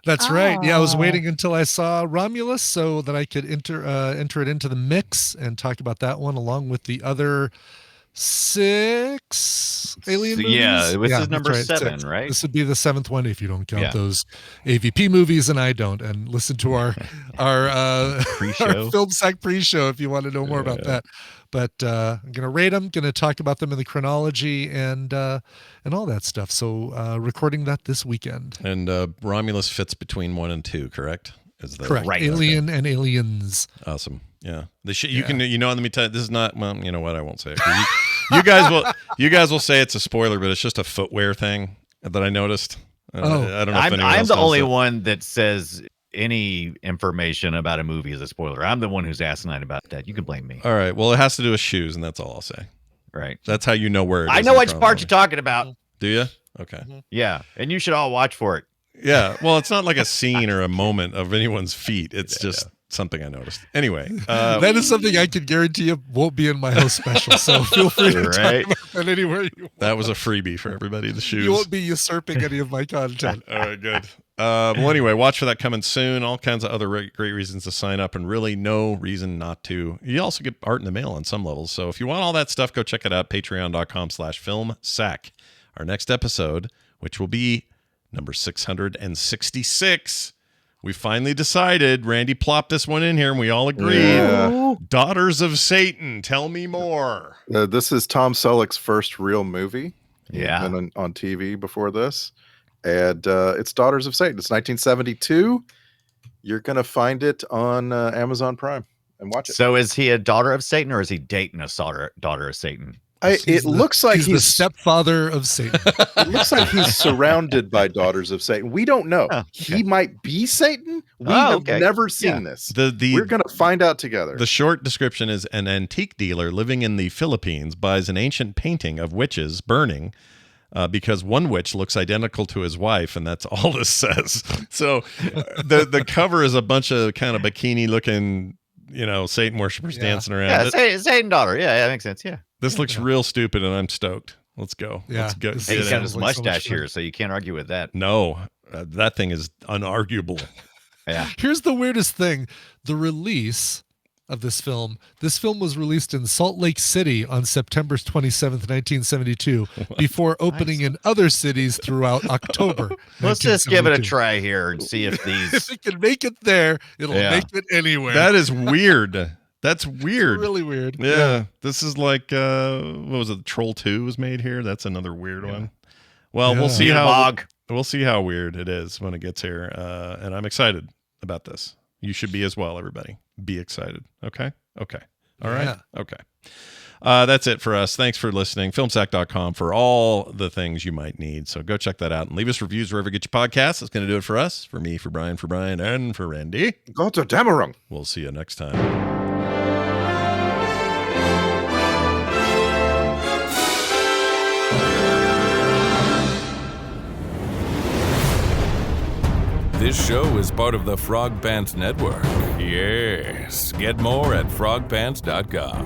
That's right. Yeah, I was waiting until I saw Romulus so that I could enter it into the mix and talk about that one along with the other 6 alien movies. Yeah, this is number right, 7, 6. right? This would be the 7th one if you don't count those AVP movies, and I don't. And listen to our pre-show, our Film Sack pre-show if you want to know more about that. But I'm gonna rate them, gonna talk about them in the chronology and all that stuff. So recording that this weekend. And Romulus fits between 1 and 2, correct? Correct. Right. Alien and Aliens. Awesome. Yeah. You can let me tell you, this is not, well, you know what, I won't say it. You guys will say it's a spoiler, but it's just a footwear thing that I noticed. I don't know if anyone I'm else the knows only that. one that says any information about a movie is a spoiler. I'm the one who's asinine about that. You can blame me. All right. Well, it has to do with shoes, and that's all I'll say. Right. That's how you know where it is. I know which part you're talking about. Do you? Okay. Yeah. And you should all watch for it. Yeah. Well, it's not like a scene or a moment of anyone's feet. It's just something I noticed. Anyway. That is something I can guarantee you won't be in my host special. So feel free to talk about that anywhere you want. That was a freebie for everybody, the shoes. You won't be usurping any of my content. All right, good. Well, anyway, watch for that coming soon. All kinds of other great reasons to sign up, and really no reason not to. You also get art in the mail on some levels. So if you want all that stuff, go check it out. Patreon.com/filmsack. Our next episode, which will be number 666. We finally decided. Randy plopped this one in here, and we all agreed. Yeah. Daughters of Satan. Tell me more. This is Tom Selleck's first real movie. Yeah. He's been on TV before this. And it's Daughters of Satan. It's 1972. You're going to find it on Amazon Prime and watch it. So is he a daughter of Satan, or is he dating a daughter of Satan? It looks like he's the stepfather of Satan. It looks like he's surrounded by daughters of Satan. We don't know. Oh, okay. He might be Satan. We have never seen this. We're going to find out together. The short description is: an antique dealer living in the Philippines buys an ancient painting of witches burning because one witch looks identical to his wife, and that's all this says. So the cover is a bunch of kind of bikini-looking, Satan worshipers dancing around. Yeah, Satan daughter. Yeah, that makes sense. Yeah. This looks real stupid, and I'm stoked. Let's go. Yeah, Let's go. Hey, he's got his like so mustache much fun. here, so you can't argue with that. No, that thing is unarguable. Yeah. Here's the weirdest thing. The release of this film was released in Salt Lake City on September 27th, 1972, before opening in other cities throughout October. Let's just give it a 1972. try here and see if If these. it can make it there, it'll Yeah. make it anywhere. That is weird. That's weird. really weird. Yeah. This is like what was it? Troll 2 was made here. That's another weird one. Well, Yeah. we'll see Bog. we'll see how weird it is when it gets here. And I'm excited about this. You should be as well, everybody. Be excited. Okay? Okay. All right. Yeah. Okay. That's it for us. Thanks for listening. Filmsack.com for all the things you might need. So go check that out and leave us reviews wherever you get your podcasts. That's going to do it for us. For me, for Brian, and for Randy. Go to Damarung. We'll see you next time. This show is part of the Frog Pants Network. Yes. Get more at frogpants.com.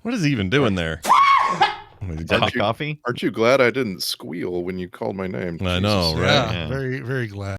What is he even doing there? Is that coffee? Aren't you glad I didn't squeal when you called my name? I know, Jesus. right? Yeah, very, very glad.